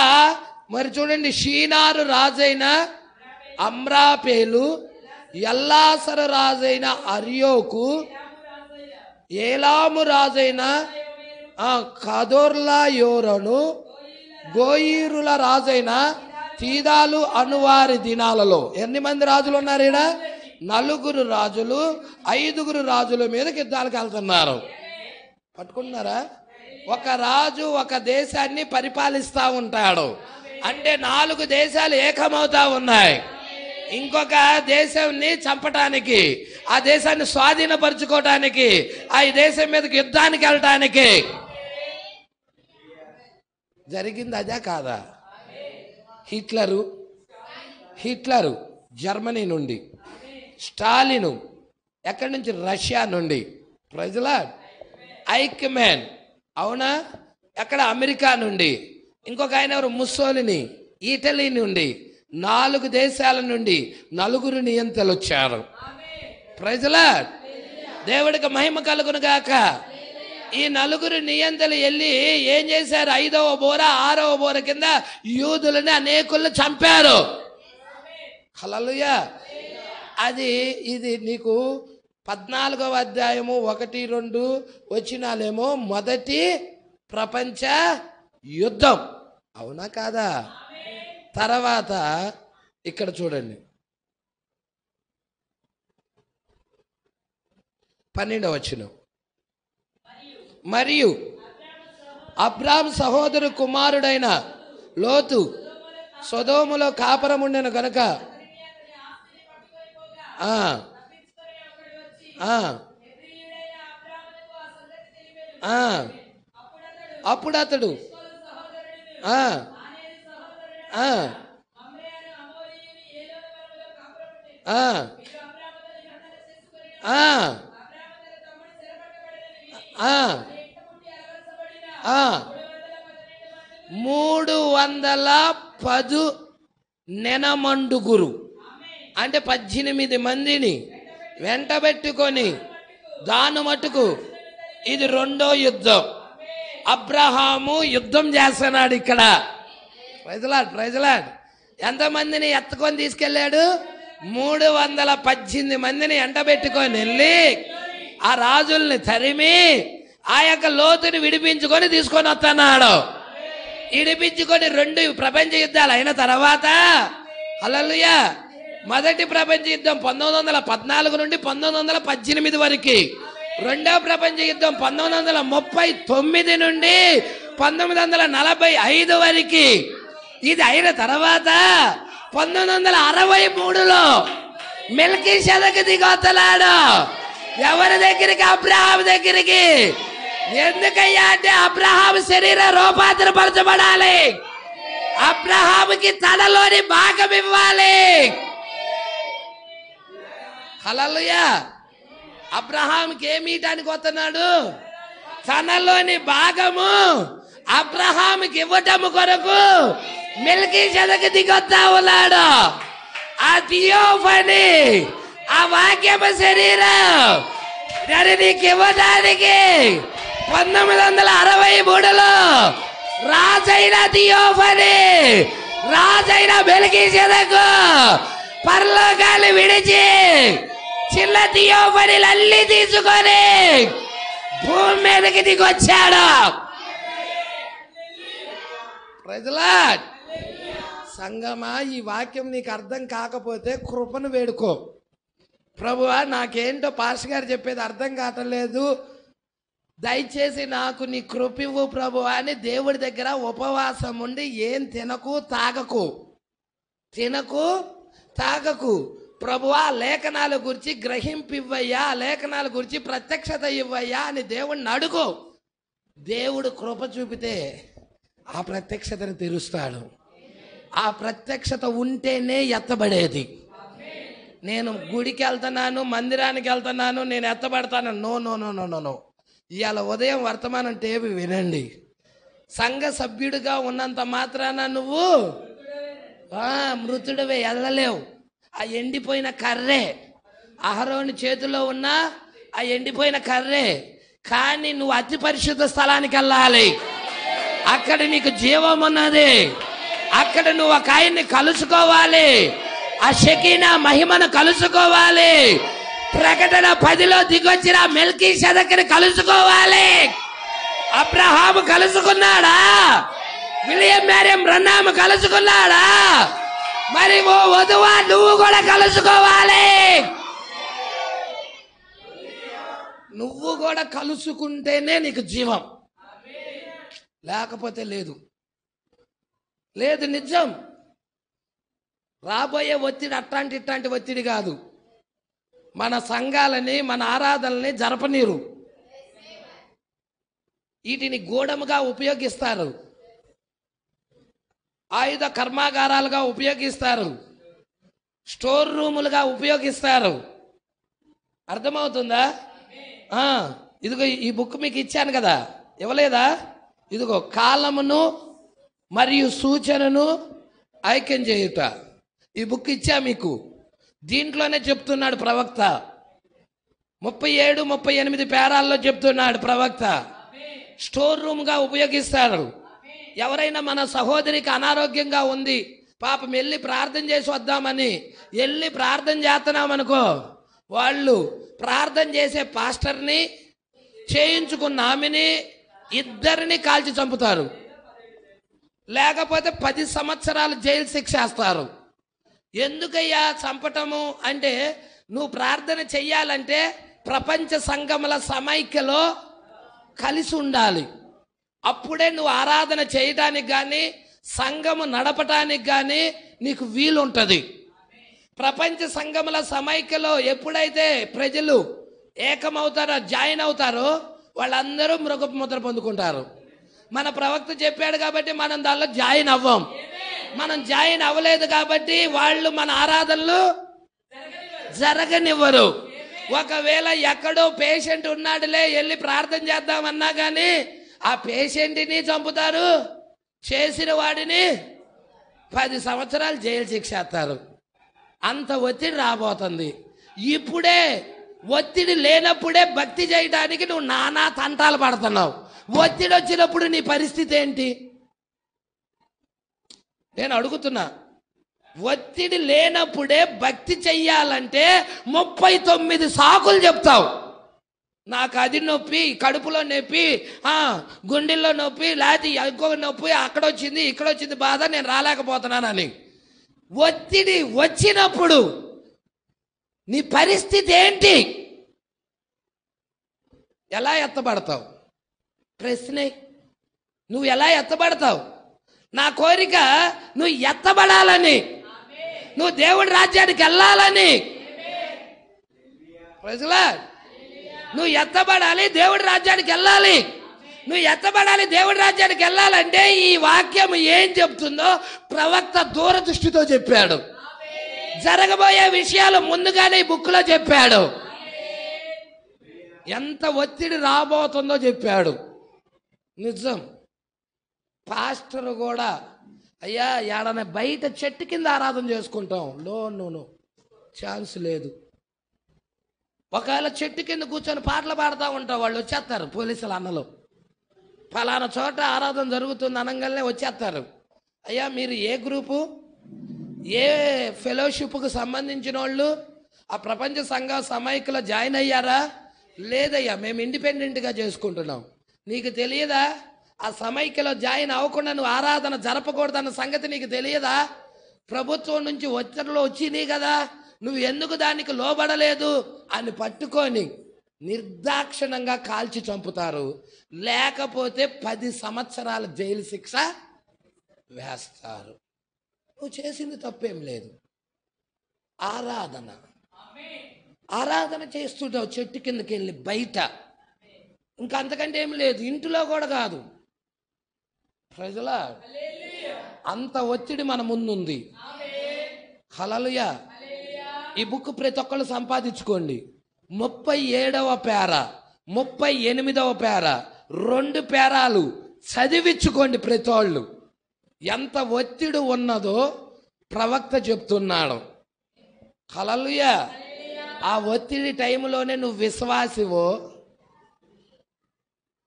మరి చూడండి, షీనారు రాజైన అమ్రాపేలు, ఎల్లాసరు రాజైన అర్యోకు, ఏలాము రాజైన కదోర్లాయోరను, గోయీరుల రాజైన తీదాలు అనువారి దినాలలో. ఎన్ని మంది రాజులు ఉన్నారు ఈడ? 4 రాజులు. 5 రాజుల మీదకి యుద్ధాలకు వెళ్తున్నారు. పట్టుకుంటున్నారా? ఒక రాజు ఒక దేశాన్ని పరిపాలిస్తా ఉంటాడు. అంటే 4 దేశాలు ఏకమవుతా ఉన్నాయి. ఇంకొక దేశాన్ని చంపటానికి, ఆ దేశాన్ని స్వాధీనపరచుకోవటానికి, ఆ దేశం మీదకి యుద్ధానికి వెళ్ళటానికి. జరిగింది అదే కాదా? హిట్లరు జర్మనీ నుండి, స్టాలిను ఎక్కడి నుంచి? రష్యా నుండి. ప్రజల ఐక్యమెన్, అవునా? ఎక్కడ? అమెరికా నుండి. ఇంకొక ఆయన ఎవరు? ముస్సోలిని, ఇటలీ నుండి. 4 దేశాల నుండి 4 నియంతలు వచ్చారు. ప్రజల దేవుడికి మహిమ కలుగును గాక. ఈ 4 నియంతలు వెళ్ళి ఏం చేశారు? 5వ బోర 6వ బోర కింద యూదులని అనేకులను చంపారు. హల్లెలూయా. ఇది నీకు 14వ అధ్యాయము 1-2 వచనాలేమో మొదటి ప్రపంచ యుద్ధం, అవునా కాదా? తర్వాత ఇక్కడ చూడండి, 12వ వచనం. మరియు అబ్రాము సహోదరు కుమారుడైన లోతు సొదోములో కాపురముండెను గనుక అప్పుడు అతడు ఆ 310 నెనమండుగురు అంటే 18 మందిని వెంటబెట్టుకొని దాని మటుకు ఇది 2వ యుద్ధం. అబ్రహాము యుద్ధం చేస్తున్నాడు ఇక్కడ. ప్రైజ్లాడ్. ఎంతమందిని ఎత్తుకొని తీసుకెళ్ళాడు? 318 మందిని ఎంటబెట్టుకొని వెళ్ళి ఆ రాజుల్ని తరిమి ఆ యొక్క లోతుని విడిపించుకొని తీసుకొని వస్తున్నాడు. విడిపించుకొని 2 ప్రపంచ యుద్ధాలు అయిన తర్వాత, హల్లెలూయా, మొదటి ప్రపంచ యుద్ధం 1914 నుండి 1918 వరకు, 2వ ప్రపంచ యుద్ధం 1939 నుండి 1945 వరకు. ఇది అయిన తర్వాత 1963లో మెల్కీషెదెకు దిగొస్తున్నాడు. ఎవరి దగ్గరికి? అబ్రహాం దగ్గరికి. ఎందుకయ్యా అంటే అబ్రహాం శరీర రూపాంతరపరచబడాలి. అబ్రహాముకి తనలోని భాగం ఇవ్వాలి. హల్లెలూయా. అబ్రహాంకి ఏమి ఇవ్వటానికి వస్తున్నాడు? తనలోని భాగము అబ్రహాంకి ఇవ్వటము కొరకు మెల్కీషెదెకు దిగొస్తా ఉన్నాడు. ఆ థియోఫనీ, ఆ వాక్యపు శరీరం నీకు ఇవ్వడానికి 1963లో రాజైన థియోఫనీ, రాజైన మెల్కీషెదెకు పరలోకాలు విడిచి చిన్న థియోఫనీలు అల్లి తీసుకొని భూమి మీదకి దిగొచ్చాడు. Praise the lord. సంగమా, ఈ వాక్యం నీకు అర్థం కాకపోతే కృపను వేడుకో. ప్రభువా, నాకేంటో పాస్టర్ గారు చెప్పేది అర్థం కావట్లేదు, దయచేసి నాకు నీ కృపివ్వు ప్రభువా అని దేవుడి దగ్గర ఉపవాసం ఉండి ఏం తినకు తాగకు. ప్రభువా, లేఖనాల గురించి గ్రహింపివ్వయ్యా, లేఖనాల గురించి ప్రత్యక్షత ఇవ్వయ్యా అని దేవుడిని అడుగు. దేవుడు కృప చూపితే ఆ ప్రత్యక్షతను తెరుస్తాడు. ఆ ప్రత్యక్షత ఉంటేనే ఎత్తబడేది. నేను గుడికి వెళ్తున్నాను, మందిరానికి వెళ్తున్నాను, నేను ఎత్తబడతాను, no no no no no no. ఇవాళ ఉదయం వర్తమానం టేపు వినండి. సంఘ సభ్యుడిగా ఉన్నంత మాత్రాన నువ్వు మృతుడివే, వెళ్ళలేవు. ఆ ఎండిపోయిన కర్రే, అహరోని చేతిలో ఉన్న ఆ ఎండిపోయిన కర్రే. కానీ నువ్వు అతి పరిశుద్ధ స్థలానికి వెళ్ళాలి. అక్కడ నీకు జీవం ఉన్నది. అక్కడ నువ్వు ఒక ఆయన్ని కలుసుకోవాలి. ఆ షకీనా మహిమను కలుసుకోవాలి. ప్రకటన 10లో దిగొచ్చిన మెల్కీషెదెకుని కలుసుకోవాలి. అబ్రహాము కలుసుకున్నాడా? విలియం మేరీ బ్రన్నాము కలుసుకున్నాడా? మరి ఓ వధువా, నువ్వు కూడా కలుసుకోవాలి. నువ్వు కూడా కలుసుకుంటేనే నీకు జీవం, లేకపోతే లేదు. నిజం. రాబోయే ఒత్తిడి ఇట్లాంటి ఒత్తిడి కాదు. మన సంఘాలని, మన ఆరాధనల్ని జరపనీరు. వీటిని గూఢముగా ఉపయోగిస్తారు, ఆయుధ కర్మాగారాలుగా ఉపయోగిస్తారు, స్టోర్ రూములుగా ఉపయోగిస్తారు. అర్థమవుతుందా? ఇదిగో ఈ బుక్ మీకు ఇచ్చాను కదా, ఇవ్వలేదా? ఇదిగో కాలమును మరియు సూచనను ఐక్యం చేయుట, ఈ బుక్ ఇచ్చా మీకు. దీంట్లోనే చెప్తున్నాడు ప్రవక్త. 37, 38 పేరాల్లో చెప్తున్నాడు ప్రవక్త. స్టోర్ రూమ్గా ఉపయోగిస్తారు. ఎవరైనా మన సహోదరికి అనారోగ్యంగా ఉంది, పాపం వెళ్ళి ప్రార్థన చేసి వద్దామని వెళ్ళి ప్రార్థన చేస్తున్నామనుకో, వాళ్ళు ప్రార్థన చేసే పాస్టర్ని, చేయించుకున్న ఆమెని, ఇద్దరిని కాల్చి చంపుతారు. లేకపోతే 10 సంవత్సరాలు జైలు శిక్ష వేస్తారు. ఎందుకయ్యా చంపటము అంటే, నువ్వు ప్రార్థన చెయ్యాలంటే ప్రపంచ సంఘముల సమైక్యలో కలిసి ఉండాలి. అప్పుడే నువ్వు ఆరాధన చేయడానికి కానీ సంఘము నడపటానికి కానీ నీకు వీలుంటుంది. ప్రపంచ సంఘముల సమైక్యలో ఎప్పుడైతే ప్రజలు ఏకమవుతారో, జాయిన్ అవుతారో, వాళ్ళందరూ మృగపు ముద్ర పొందుకుంటారు. మన ప్రవక్త చెప్పాడు కాబట్టి మనం దానిలో జాయిన్ అవ్వం. మనం జాయిన్ అవ్వలేదు కాబట్టి వాళ్ళు మన ఆరాధనలు జరగనివ్వరు. ఒకవేళ ఎక్కడో పేషెంట్ ఉన్నాడులే, వెళ్ళి ప్రార్థన చేద్దామన్నా కానీ ఆ పేషెంట్ని చంపుతారు, చేసిన వాడిని 10 సంవత్సరాలు జైలు శిక్ష వేస్తారు. అంత ఒత్తిడి రాబోతుంది. ఇప్పుడే ఒత్తిడి లేనప్పుడే భక్తి చేయడానికి నువ్వు నానా తంటాలు పడుతున్నావు. ఒత్తిడి వచ్చినప్పుడు నీ పరిస్థితి ఏంటి? నేను అడుగుతున్నా. ఒత్తిడి లేనప్పుడే భక్తి చెయ్యాలంటే 39 సాకులు చెప్తావు. నాకు అది నొప్పి, కడుపులో నొప్పి, గుండెల్లో నొప్పి, లేకపోతే ఇంకొక నొప్పి, అక్కడ వచ్చింది, ఇక్కడ వచ్చింది బాధ, నేను రాలేకపోతున్నానని. ఒత్తిడి వచ్చినప్పుడు నీ పరిస్థితి ఏంటి? ఎలా ఎత్తబడతావు? ప్రశ్నే. నువ్వు ఎలా ఎత్తబడతావు? నా కోరిక నువ్వు ఎత్తబడాలని, నువ్వు దేవుడి రాజ్యానికి వెళ్ళాలని. Praise the Lord. నువ్వు ఎత్తబడాలి, దేవుడి రాజ్యానికి వెళ్ళాలి. నువ్వు ఎత్తబడాలి, దేవుడి రాజ్యానికి వెళ్ళాలంటే ఈ వాక్యం ఏం చెప్తుందో ప్రవక్త దూరదృష్టితో చెప్పాడు. జరగబోయే విషయాలు ముందుగానే ఈ బుక్లో చెప్పాడు. ఎంత ఒత్తిడి రాబోతుందో చెప్పాడు. నిజం. పాస్టర్ కూడా, అయ్యా ఏడనే బయట చెట్టు కింద ఆరాధన చేసుకుంటాం, నో ఛాన్స్ లేదు. ఒకవేళ చెట్టు కింద కూర్చొని పాటలు పాడుతూ ఉంటావు, వాళ్ళు వచ్చేస్తారు, పోలీసులు అన్నలు. ఫలానా చోట ఆరాధన జరుగుతుంది అనగానే వచ్చేస్తారు. అయ్యా మీరు ఏ గ్రూపు, ఏ ఫెలోషిప్కు సంబంధించిన వాళ్ళు, ఆ ప్రపంచ సంఘ సమైక్యలో జాయిన్ అయ్యారా? లేదయ్యా, మేము ఇండిపెండెంట్గా చేసుకుంటున్నాం. నీకు తెలియదా? ఆ సమైక్యలో జాయిన్ అవ్వకుండా నువ్వు ఆరాధన జరపకూడదన్న సంగతి నీకు తెలియదా? ప్రభుత్వం నుంచి ఒత్తిడిలో వచ్చినాయి కదా, నువ్వు ఎందుకు దానికి లోబడలేదు అని పట్టుకొని నిర్దాక్షిణంగా కాల్చి చంపుతారు. లేకపోతే 10 సంవత్సరాల జైలు శిక్ష వేస్తారు. నువ్వు చేసింది తప్పేం లేదు. ఆరాధన చేస్తుంటావు చెట్టు కిందకి వెళ్ళి బయట, ఇంకా అంతకంటే ఏం లేదు. ఇంటిలో కూడా కాదు. ప్రజల అంత ఒత్తిడి మన ముందుంది. హల్లెలూయా. ఈ బుక్ ప్రతి ఒక్కళ్ళు సంపాదించుకోండి. 37వ పేర, 38వ పేర, 2 పేరాలు చదివించుకోండి ప్రతి వాళ్ళు. ఎంత ఒత్తిడి ఉన్నదో ప్రవక్త చెప్తున్నాడు. హల్లెలూయా. ఆ ఒత్తిడి టైంలోనే నువ్వు విశ్వాసివో,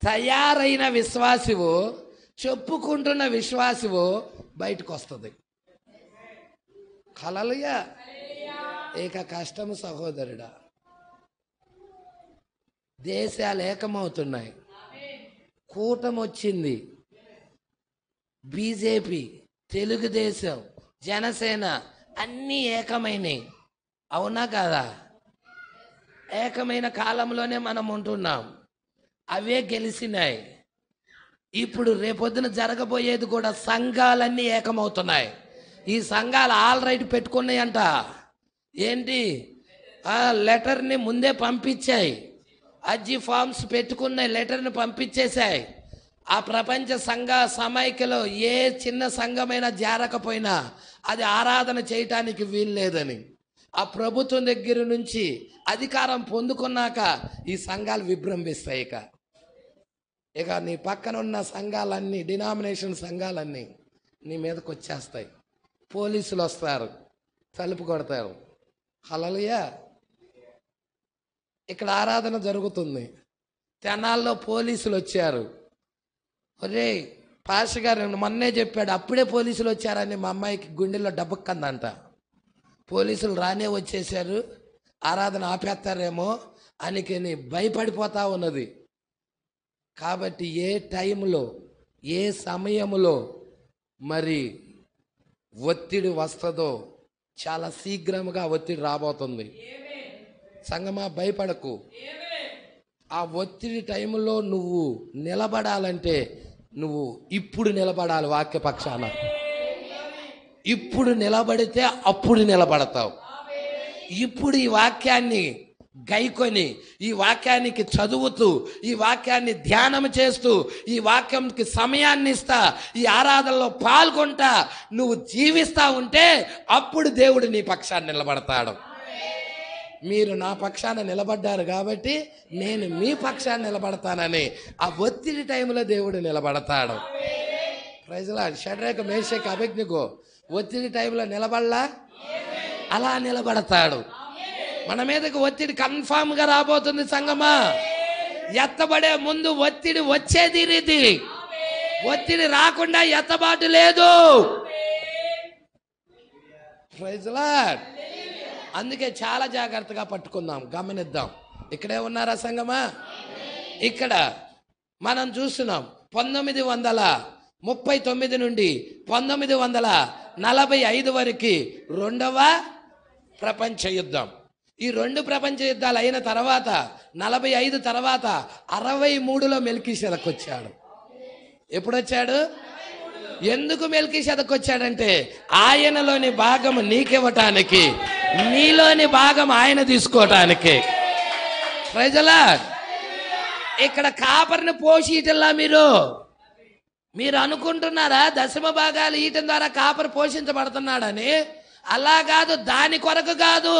తయారైన విశ్వాసివో, చెప్పుకుంటున్న విశ్వాసివో బయటకు వస్తుంది. హల్లెలూయా. ఏక కష్టము సహోదరుడా. దేశాలు ఏకమవుతున్నాయి. కూటమి వచ్చింది. బీజేపీ, తెలుగుదేశం, జనసేన అన్నీ ఏకమైనవి. అవునా కాదా? ఏకమైన కాలంలోనే మనం ఉంటున్నాం. అవే గెలిచినాయి. ఇప్పుడు రేపొద్దున జరగబోయేది కూడా సంఘాలన్నీ ఏకమవుతున్నాయి. ఈ సంఘాలు ఆల్ రైట్ పెట్టుకున్నాయంట. ఏంటి? ఆ లెటర్ని ముందే పంపించాయి. అర్జీ ఫామ్స్ పెట్టుకున్నాయి, లెటర్ని పంపించేశాయి. ఆ ప్రపంచ సంఘ సమైక్యలో ఏ చిన్న సంఘమైనా జారకపోయినా అది ఆరాధన చేయటానికి వీలు లేదని ఆ ప్రభుత్వం దగ్గర నుంచి అధికారం పొందుకున్నాక ఈ సంఘాలు విజృంభిస్తాయి. ఇక నీ పక్కన ఉన్న సంఘాలన్నీ, డినామినేషన్ సంఘాలన్నీ నీ మీదకి వచ్చేస్తాయి. పోలీసులు వస్తారు, తలుపు కొడతారు. హల్లెలూయా. ఇక్కడ ఆరాధన జరుగుతుంది. తెనాల్లో పోలీసులు వచ్చారు. ఒరే పాస్టర్ గారు మొన్నే చెప్పాడు, అప్పుడే పోలీసులు వచ్చారని మా అమ్మాయికి గుండెల్లో డబ్బుక్కందంట. పోలీసులు రానే వచ్చేసారు, ఆరాధన ఆపేస్తారేమో అని భయపడిపోతా ఉన్నది. కాబట్టి ఏ టైంలో, ఏ సమయంలో మరి ఒత్తిడి వస్తుందో చాలా శీఘ్రంగా ఒత్తిడి రాబోతుంది. సంగమా, భయపడకు. ఆ ఒత్తిడి టైంలో నువ్వు నిలబడాలంటే నువ్వు ఇప్పుడు నిలబడాలి. వాక్యపక్షాన ఇప్పుడు నిలబడితే అప్పుడు నిలబడతావు. ఇప్పుడు ఈ వాక్యాన్ని గైకొని, ఈ వాక్యానికి చదువుతూ, ఈ వాక్యాన్ని ధ్యానం చేస్తూ, ఈ వాక్యంకి సమయాన్ని ఇస్తా, ఈ ఆరాధనలో పాల్గొంటా నువ్వు జీవిస్తా ఉంటే అప్పుడు దేవుడు నీ పక్షాన్ని నిలబడతాడు. మీరు నా పక్షాన నిలబడ్డారు కాబట్టి నేను మీ పక్షాన్ని నిలబడతానని ఆ ఒత్తిడి టైంలో దేవుడు నిలబడతాడు. Praise Lord. Shadrach, Meshach, Abednego ఒత్తిడి టైంలో నిలబడలా, అలా నిలబడతాడు. మన మీదకి ఒత్తిడి కన్ఫామ్ గా రాబోతుంది సంగమా. ఎత్తబడే ముందు ఒత్తిడి వచ్చేది రీతి, ఒత్తిడి రాకుండా ఎత్తబాటు లేదు. Praise Lord. అందుకే చాలా జాగ్రత్తగా పట్టుకుందాం, గమనిద్దాం. ఇక్కడే ఉన్నారా సంగమా? ఇక్కడ మనం చూస్తున్నాం 1939 నుండి 1945 వరకు 2వ ప్రపంచ యుద్ధం. ఈ 2 ప్రపంచ యుద్ధాలు అయిన తర్వాత 45 తర్వాత 63లో మెల్కీషెదెకు వచ్చాడు. ఎప్పుడు వచ్చాడు? ఎందుకు మెల్కీషెదెకు వచ్చాడంటే ఆయనలోని భాగం నీకివ్వటానికి, నీలోని భాగం ఆయన తీసుకోవటానికి. Praise Lord. ఇక్కడ కాపరిని పోషిటల్లా మీరు అనుకుంటున్నారా దశమ భాగాలు ఈయటం ద్వారా కాపరి పోషించబడుతున్నాడని? అలా కాదు, దాని కొరకు కాదు.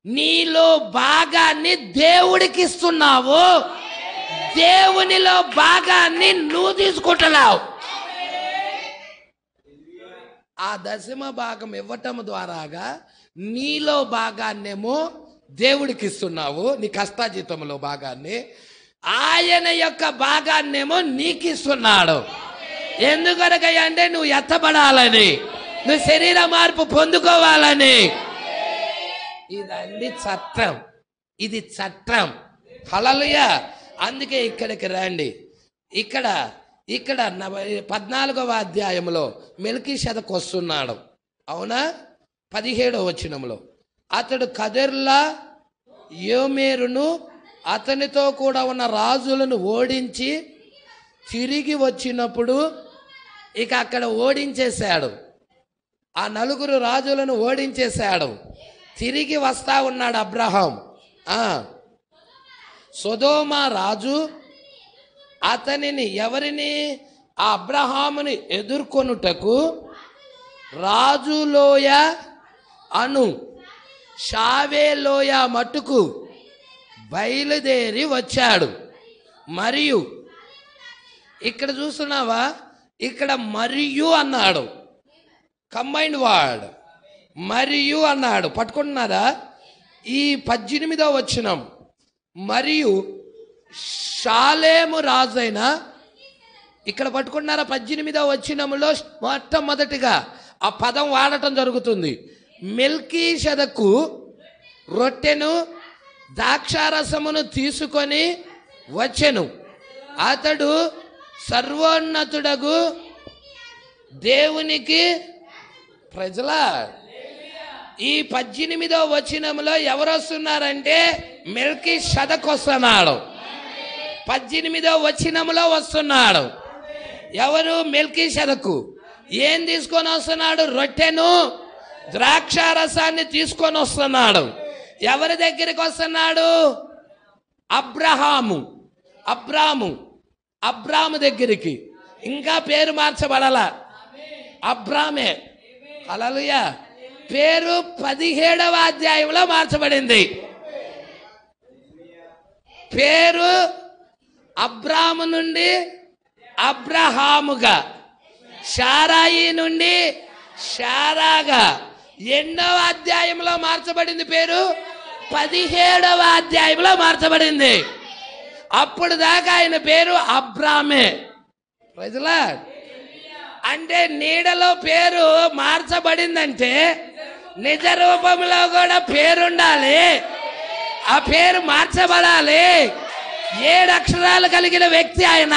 నీలో భాగాన్ని దేవుడికి ఇస్తున్నావు, దేవునిలో భాగాన్ని నువ్వు తీసుకుంటున్నావు. ఆ దశమ భాగం ఇవ్వటం ద్వారాగా నీలో భాగాన్నేమో దేవుడికి ఇస్తున్నావు, నీ కష్టాజీతంలో భాగాన్ని. ఆయన యొక్క భాగాన్నేమో నీకు ఇస్తున్నాడు. ఎందుకనకయ్యా అంటే నువ్వు ఎత్తబడాలని, నువ్వు శరీర మార్పు పొందుకోవాలని. ఇదండి చట్టం, ఇది చట్టం. హల్లెలూయా. అందుకే ఇక్కడికి రండి. ఇక్కడ ఇక్కడ 14వ అధ్యాయంలో మెల్కీషెదకు వస్తున్నాడు. అవునా? 17వ వచనంలో అతడు కదెర్లా యోమేరును అతనితో కూడా ఉన్న రాజులను ఓడించి తిరిగి వచ్చినప్పుడు, ఇక అక్కడ ఓడించేశాడు. ఆ 4 రాజులను ఓడించేశాడు. తిరిగి వస్తా ఉన్నాడు అబ్రహాం. సొదొమ రాజు అతనిని, ఎవరిని? ఆ అబ్రహాముని ఎదుర్కొనుటకు రాజులోయ అను షావేలోయ మట్టుకు బయలుదేరి వచ్చాడు. మరియు ఇక్కడ చూస్తున్నావా, ఇక్కడ మరియు అన్నాడు, కంబైన్డ్ వర్డ్ మరియు అన్నాడు. పట్టుకుంటున్నారా? ఈ 18వ వచనం, మరియు షాలేము రాజైన, ఇక్కడ పట్టుకున్నారా? 18వ వచనంలో మొట్టమొదటిగా ఆ పదం వాడటం జరుగుతుంది. మెల్కీషెదకు రొట్టెను ద్రాక్షారసమును తీసుకొని వచ్చెను. అతడు సర్వోన్నతుడగు దేవునికి ప్రజల. ఈ 18వ వచనంలో ఎవరు వస్తున్నారంటే మెల్కీషెదకు వస్తున్నాడు. 18వ వచనంలో వస్తున్నాడు. ఎవరు? మెల్కీషెదకు. ఏం తీసుకొని వస్తున్నాడు? రొట్టెను ద్రాక్షారసాన్ని తీసుకొని వస్తున్నాడు. ఎవరి దగ్గరికి వస్తున్నాడు? అబ్రాము దగ్గరికి. ఇంకా పేరు మార్చబడాల, అబ్రామే. హల్లెలూయా. పేరు 17వ అధ్యాయంలో మార్చబడింది. పేరు అబ్రాము నుండి అబ్రహాముగా, శారాయి నుండి శారాగా. 8వ అధ్యాయంలో మార్చబడింది పేరు, 17వ అధ్యాయంలో మార్చబడింది. అప్పుడు దాకా ఆయన పేరు అబ్రామే. Praise lord. అంటే నీడలో పేరు మార్చబడిందంటే నిజ రూపంలో కూడా పేరుండాలి, ఆ పేరు మార్చబడాలి. 7 అక్షరాలు కలిగిన వ్యక్తి ఆయన.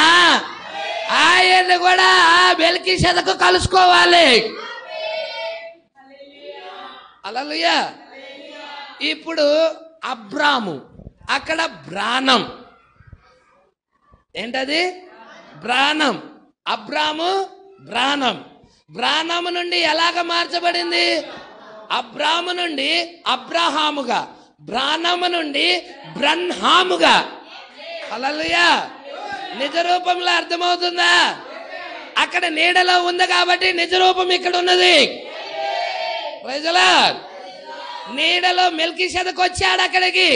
ఆయన కూడా మెల్కీషెదకు కలుసుకోవాలి. హల్లెలూయా. ఇప్పుడు అబ్రాము, అక్కడ బ్రాణం. ఏంటది? బ్రాణం. అబ్రాము బ్రాణం. బ్రాణము నుండి ఎలాగ మార్చబడింది? అబ్రాము నుండి అబ్రహాముగా, బ్రాణము నుండి బ్రన్హాముగా. హల్లెలూయా. నిజ రూపంలో అర్థమవుతుందా? అక్కడ నీడలో ఉంది కాబట్టి నిజ రూపం ఇక్కడ ఉన్నది. Praise Lord. నీడలో మెల్కీషెదకు వచ్చాడు అక్కడికి.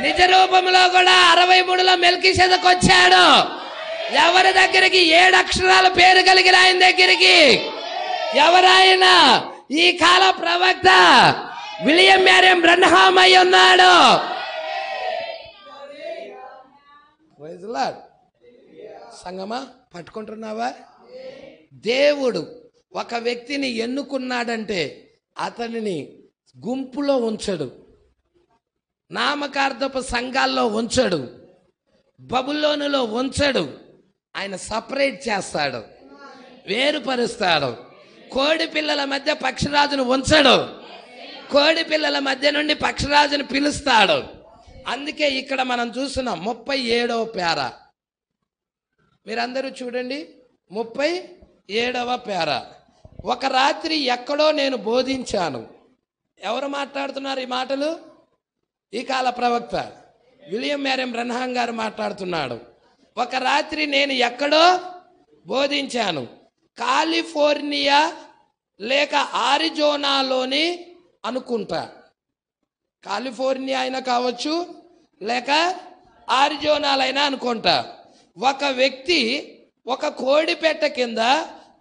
నిజ రూపంలో కూడా 63లో మెల్కీషెదకు వచ్చాడు. ఎవరి దగ్గరికి? 7 అక్షరాల పేరు కలిగిన ఆయన దగ్గరికి. ఎవరాయన? ఈ కాల ప్రవక్త విలియం మ్యారియం బ్రన్హామ్ అయి ఉన్నాడు. Praise Lord. సంగమా, పట్టుకుంటున్నావా? దేవుడు ఒక వ్యక్తిని ఎన్నుకున్నాడంటే అతనిని గుంపులో ఉంచడు, నామకార్థపు సంఘాల్లో ఉంచడు, బబులోనులో ఉంచడు. ఆయన సపరేట్ చేస్తాడు, వేరుపరుస్తాడు. కోడి పిల్లల మధ్య పక్షిరాజును ఉంచడు, కోడి పిల్లల మధ్య నుండి పక్షిరాజును పిలుస్తాడు. అందుకే ఇక్కడ మనం చూస్తున్నాం 37వ పేర. మీరందరూ చూడండి, 37వ పేర. ఒక రాత్రి ఎక్కడో నేను బోధించాను. ఎవరు మాట్లాడుతున్నారు ఈ మాటలు? ఈ కాల ప్రవక్త విలియం మ్యారియం బ్రన్హామ్ గారు మాట్లాడుతున్నాడు. ఒక రాత్రి నేను ఎక్కడో బోధించాను. కాలిఫోర్నియా లేక ఆరిజోనాలోని అనుకుంటా. కాలిఫోర్నియా అయినా కావచ్చు, లేక ఆరిజోనాలైనా అనుకుంటా. ఒక వ్యక్తి ఒక కోడిపెట్ట కింద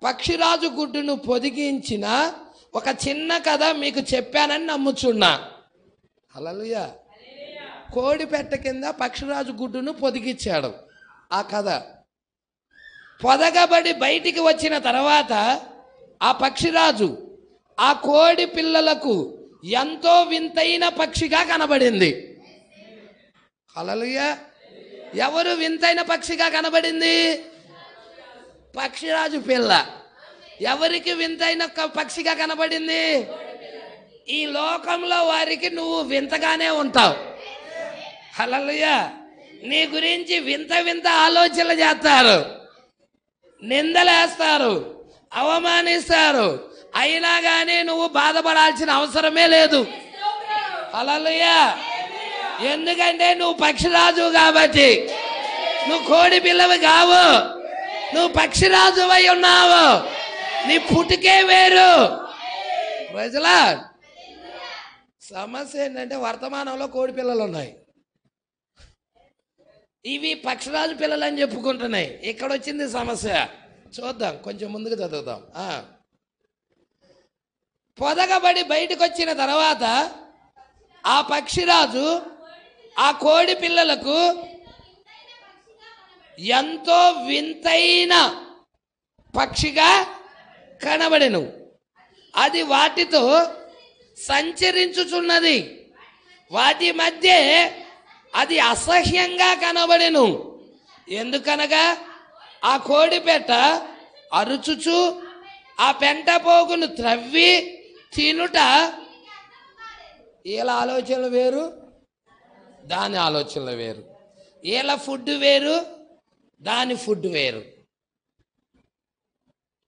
పక్షిరాజు గుడ్డును పొదిగించిన ఒక చిన్న కథ మీకు చెప్పానని నమ్ముచున్నా. హల్లెలూయా. కోడిపెట్ట కింద పక్షిరాజు గుడ్డును పొదిగించాడు. ఆ కథ పొదగబడి బయటికి వచ్చిన తర్వాత ఆ పక్షిరాజు ఆ కోడి పిల్లలకు ఎంతో వింతైన పక్షిగా కనబడింది. హల్లెలూయా. ఎవరు వింతైన పక్షిగా కనబడింది? పక్షిరాజు పిల్ల. ఎవరికి వింతైన పక్షిగా కనబడింది? ఈ లోకంలో వారికి నువ్వు వింతగానే ఉంటావు. హల్లెలూయా. నీ గురించి వింత వింత ఆలోచనలు చేస్తారు, నిందలేస్తారు, అవమానిస్తారు. అయినా కానీ నువ్వు బాధపడాల్సిన అవసరమే లేదు. హల్లెలూయా. ఎందుకంటే నువ్వు పక్షిరాజు కాబట్టి. నువ్వు కోడి పిల్లవి కావు, నువ్వు పక్షిరాజు అయి ఉన్నావు. నీ పుట్టుకే వేరు. ప్రజలా సమస్య ఏంటంటే వర్తమానంలో కోడి పిల్లలు ఉన్నాయి, ఇవి పక్షిరాజు పిల్లలు అని చెప్పుకుంటున్నాయి. ఇక్కడ వచ్చింది సమస్య. చూద్దాం, కొంచెం ముందుకు చదువుతాం. పొదగబడి బయటకు వచ్చిన తర్వాత ఆ పక్షిరాజు ఆ కోడి పిల్లలకు ఎంతో వింతైన పక్షిగా కనబడెను. అది వాటితో సంచరించుచున్నది. వాటి మధ్య అది అసహ్యంగా కనబడెను. ఎందుకనగా ఆ కోడిపెట్ట అరుచుచు ఆ పెంట పోగును త్రవ్వి తినుట. వీళ్ళ ఆలోచనలు వేరు, దాని ఆలోచనలు వేరు. వీళ్ళ ఫుడ్ వేరు, దాని ఫుడ్ వేరు.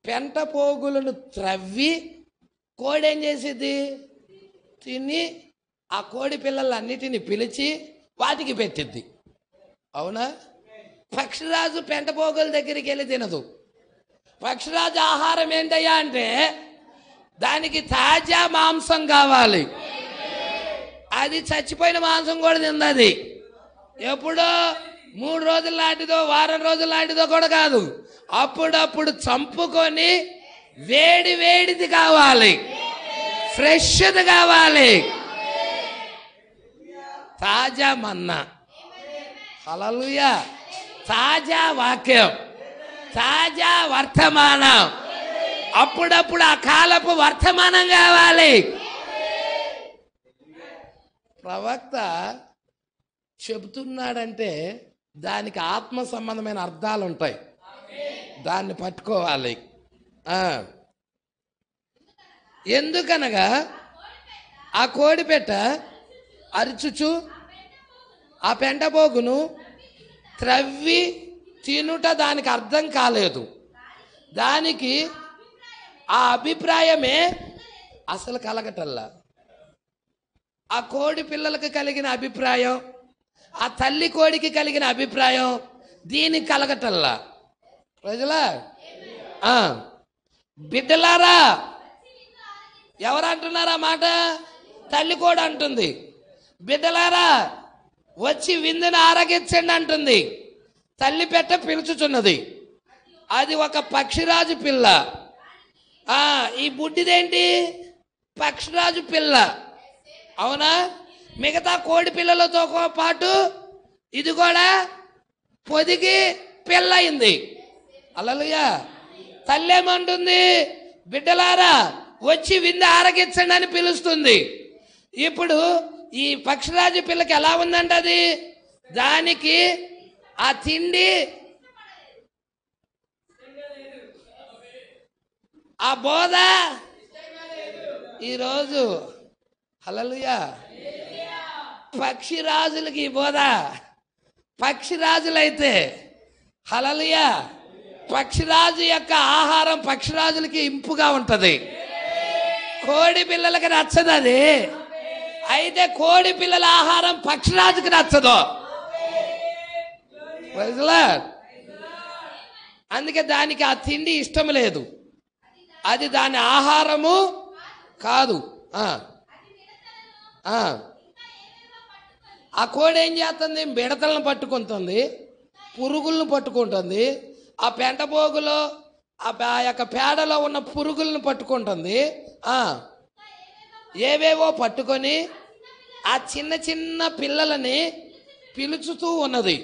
పెంట పోగులను త్రవ్వి కోడి ఏం చేసేది? తిని ఆ కోడి పిల్లలన్నిటిని పిలిచి వాటికి పెట్టిద్ది. అవునా? పక్షిరాజు పెంట పోగుల దగ్గరికి వెళ్ళి తినదు. పక్షిరాజు ఆహారం ఏంటయ్యా అంటే దానికి తాజా మాంసం కావాలి. అది చచ్చిపోయిన మాంసం కూడా తిందది. ఎప్పుడో 3 రోజుల నాటిదో వారం రోజుల నాటిదో కూడా కాదు, అప్పుడప్పుడు చంపుకొని వేడి వేడిది కావాలి, ఫ్రెష్ది కావాలి. తాజా మన్నా. హల్లెలూయా. తాజా వాక్యం, తాజా వర్తమానం. అప్పుడప్పుడు ఆ కాలపు వర్తమానం కావాలి. ప్రవక్త చెబుతున్నాడంటే దానికి ఆత్మ సంబంధమైన అర్థాలు ఉంటాయి, దాన్ని పట్టుకోవాలి. ఎందుకనగా ఆ కోడిపెట్ట అరుచుచు ఆ పెంటబోగును త్రవ్వి తినుట దానికి అర్థం కాలేదు. దానికి ఆ అభిప్రాయమే అసలు కలగటల్లా. ఆ కోడి పిల్లలకు కలిగిన అభిప్రాయం, ఆ తల్లి కోడికి కలిగిన అభిప్రాయం దీనికి కలగటల్లా. ప్రజలా బిడ్డలారా, ఎవరంటున్నారా మాట? తల్లి కోడి అంటుంది. బిడ్డలారా వచ్చి విందును ఆరగించండి అంటుంది. తల్లి పెట్ట పిలుచుచున్నది. అది ఒక పక్షిరాజు పిల్ల. ఈ బుడ్డిదేంటి? పక్షిరాజు పిల్ల. అవునా? మిగతా కోడి పిల్లలతో పాటు ఇది కూడా పొదిగి పిల్ల అయింది. హల్లెలూయా. తల్లి ఏమంటుంది? బిడ్డలారా వచ్చి విందు ఆరగించండి అని పిలుస్తుంది. ఇప్పుడు ఈ పక్షిరాజు పిల్లకి ఎలా ఉందంట? అది దానికి ఆ తిండి, ఆ బోధ ఈరోజు హల్లెలూయా పక్షిరాజులకి బోధ. పక్షిరాజులైతే హల్లెలూయా పక్షిరాజు యొక్క ఆహారం పక్షిరాజులకి ఇంపుగా ఉంటది, కోడి పిల్లలకి నచ్చదు. అది అయితే కోడి పిల్లల ఆహారం పక్షిరాజుకి నచ్చదు. అందుకే దానికి ఆ తిండి ఇష్టం లేదు, అది దాని ఆహారము కాదు. ఆ కోడి ఏం చేస్తుంది? మిడతలను పట్టుకుంటుంది, పురుగులను పట్టుకుంటుంది, ఆ పెంటబోగులో ఆ యొక్క పేడలో ఉన్న పురుగులను పట్టుకుంటుంది. ఏవేవో పట్టుకొని ఆ చిన్న చిన్న పిల్లలని పిలుచుతూ ఉన్నది.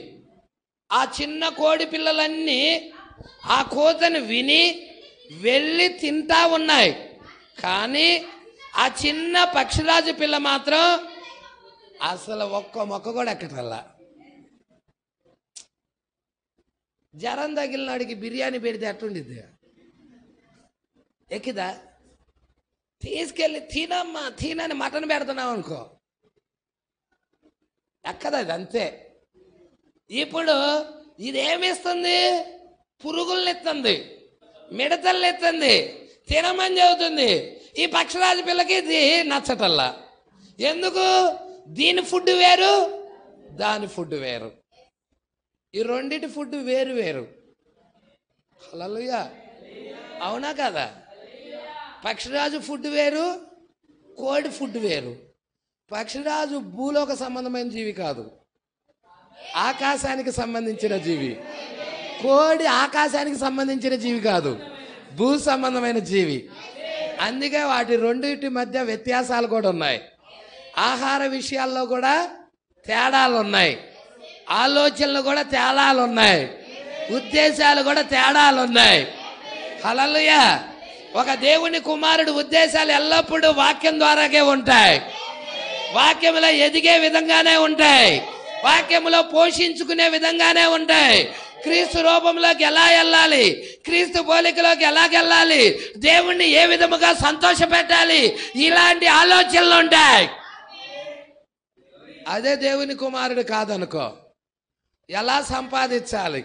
ఆ చిన్న కోడి పిల్లలన్నీ ఆ కోతను విని వెళ్ళి తింటా ఉన్నాయి. కానీ ఆ చిన్న పక్షిరాజు పిల్ల మాత్రం అసలు ఒక్క మొక్క కూడా ఎక్కటల్లా. జ్వరం తగిలినాడికి బిర్యానీ పెడితే ఎట్లుండిద్ది? ఎక్కిదా? తీసుకెళ్ళి తినమ్మా తినని మటన్ పెడుతున్నావు అనుకో, ఎక్కదా? అది అంతే. ఇప్పుడు ఇదేమిస్తుంది? పురుగుల్ని ఎత్తుంది, మిడతల్ని ఎత్తుంది, తినమని చెబుతుంది. ఈ పక్షరాజు పిల్లకి ఇది నచ్చటల్లా. ఎందుకు? దీని ఫుడ్ వేరు, దాని ఫుడ్ వేరు. ఈ రెండిటి ఫుడ్ వేరు వేరు. హల్లెలూయా, అవునా కదా? పక్షిరాజు ఫుడ్ వేరు, కోడి ఫుడ్ వేరు. పక్షిరాజు భూలోక సంబంధమైన జీవి కాదు, ఆకాశానికి సంబంధించిన జీవి. కోడి ఆకాశానికి సంబంధించిన జీవి కాదు, భూ సంబంధమైన జీవి. అందుకే వాటి రెండింటి మధ్య వ్యత్యాసాలు కూడా ఉన్నాయి. ఆహార విషయాల్లో కూడా తేడాలు ఉన్నాయి, ఆలోచనలు కూడా తేడాలు ఉన్నాయి, ఉద్దేశాలు కూడా తేడాలు ఉన్నాయి. హల్లెలూయా. ఒక దేవుని కుమారుడు ఉద్దేశాలు ఎల్లప్పుడూ వాక్యం ద్వారాగే ఉంటాయి, వాక్యములో ఎదిగే విధంగానే ఉంటాయి, వాక్యములో పోషించుకునే విధంగానే ఉంటాయి. క్రీస్తు రూపంలోకి ఎలా వెళ్ళాలి, క్రీస్తు పోలికలోకి ఎలాగెళ్ళాలి, దేవుణ్ణి ఏ విధముగా సంతోష పెట్టాలి, ఇలాంటి ఆలోచనలు ఉంటాయి. అదే దేవుని కుమారుడు కాదనుకో, ఎలా సంపాదించాలి,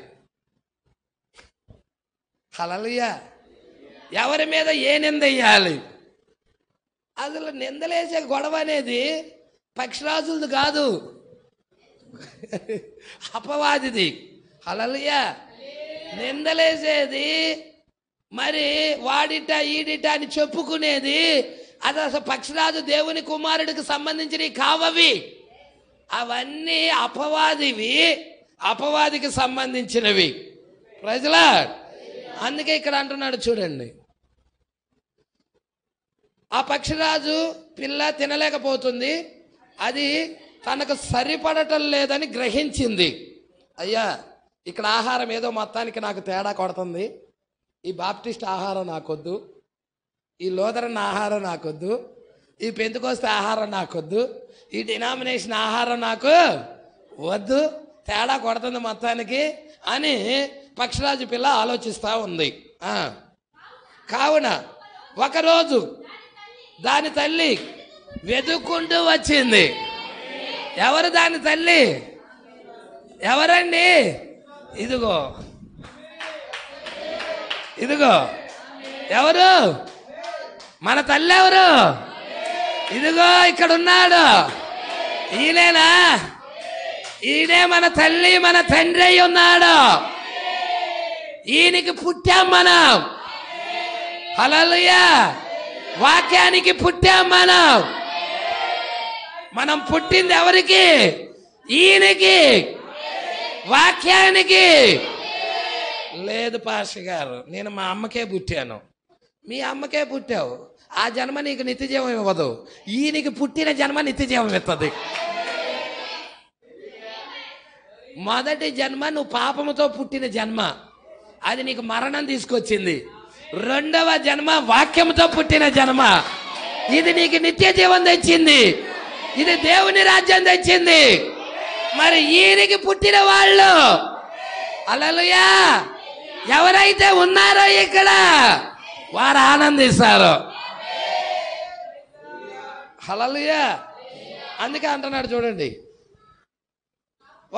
హల్లెలూయా, ఎవరి మీద ఏ నింద వేయాలి, అసలు నిందలేసే గొడవ అనేది పక్షిరాజులది కాదు, అపవాదిది. హల్లెలూయా. నిందలేసేది మరి వాడిట ఈడిట అని చెప్పుకునేది అది అసలు పక్షిరాజు దేవుని కుమారుడికి సంబంధించినవి కావవి. అవన్నీ అపవాదివి, అపవాదికి సంబంధించినవి. ప్రజలా, అందుకే ఇక్కడ అంటున్నాడు చూడండి, ఆ పక్షిరాజు పిల్ల తినలేకపోతుంది, అది తనకు సరిపడటం లేదని గ్రహించింది. అయ్యా, ఇక్కడ ఆహారం ఏదో మొత్తానికి నాకు తేడా కొడుతుంది, ఈ బాప్టిస్ట్ ఆహారం నాకొద్దు, ఈ లూథరన్ ఆహారం నాకొద్దు, ఈ పెంతెకోస్తు ఆహారం నాకొద్దు, ఈ డినామినేషన్ ఆహారం నాకు వద్దు, తేడా కొడుతుంది మొత్తానికి అని పక్షిరాజు పిల్ల ఆలోచిస్తూ ఉంది. కావున ఒకరోజు దాని తల్లి వెతుక్కుంటూ వచ్చింది. ఎవరు దాని తల్లి? ఎవరండి? ఇదిగో ఇదిగో ఎవరు? మన తల్లి ఎవరు? ఇదిగో ఇక్కడ ఉన్నాడు. ఈయనేనా? ఈయనే మన తల్లి, మన తండ్రి అయి ఉన్నాడు. ఈయనకి పుట్టాం మనం. హల్లెలూయా. వాక్యానికి పుట్టాం మనం. మనం పుట్టింది ఎవరికి? ఈయనకి, వాక్యానికి. లేదు పాస్టర్ గారు, నేను మా అమ్మకే పుట్టాను. మీ అమ్మకే పుట్టావు, ఆ జన్మ నీకు నిత్యజీవం ఇవ్వదు. ఈయనకి పుట్టిన జన్మ నిత్యజీవం ఇస్తుంది. మొదటి జన్మ నువ్వు పాపముతో పుట్టిన జన్మ, అది నీకు మరణం తీసుకొచ్చింది. రెండవ జన్మ వాక్యముతో పుట్టిన జన్మ, ఇది నీకు నిత్య జీవం తెచ్చింది, ఇది దేవుని రాజ్యం తెచ్చింది. మరి ఈయనకి పుట్టిన వాళ్ళు హల్లెలూయా ఎవరైతే ఉన్నారో ఇక్కడ వారు ఆనందిస్తారు. హల్లెలూయా. అందుకే అంటున్నాడు చూడండి,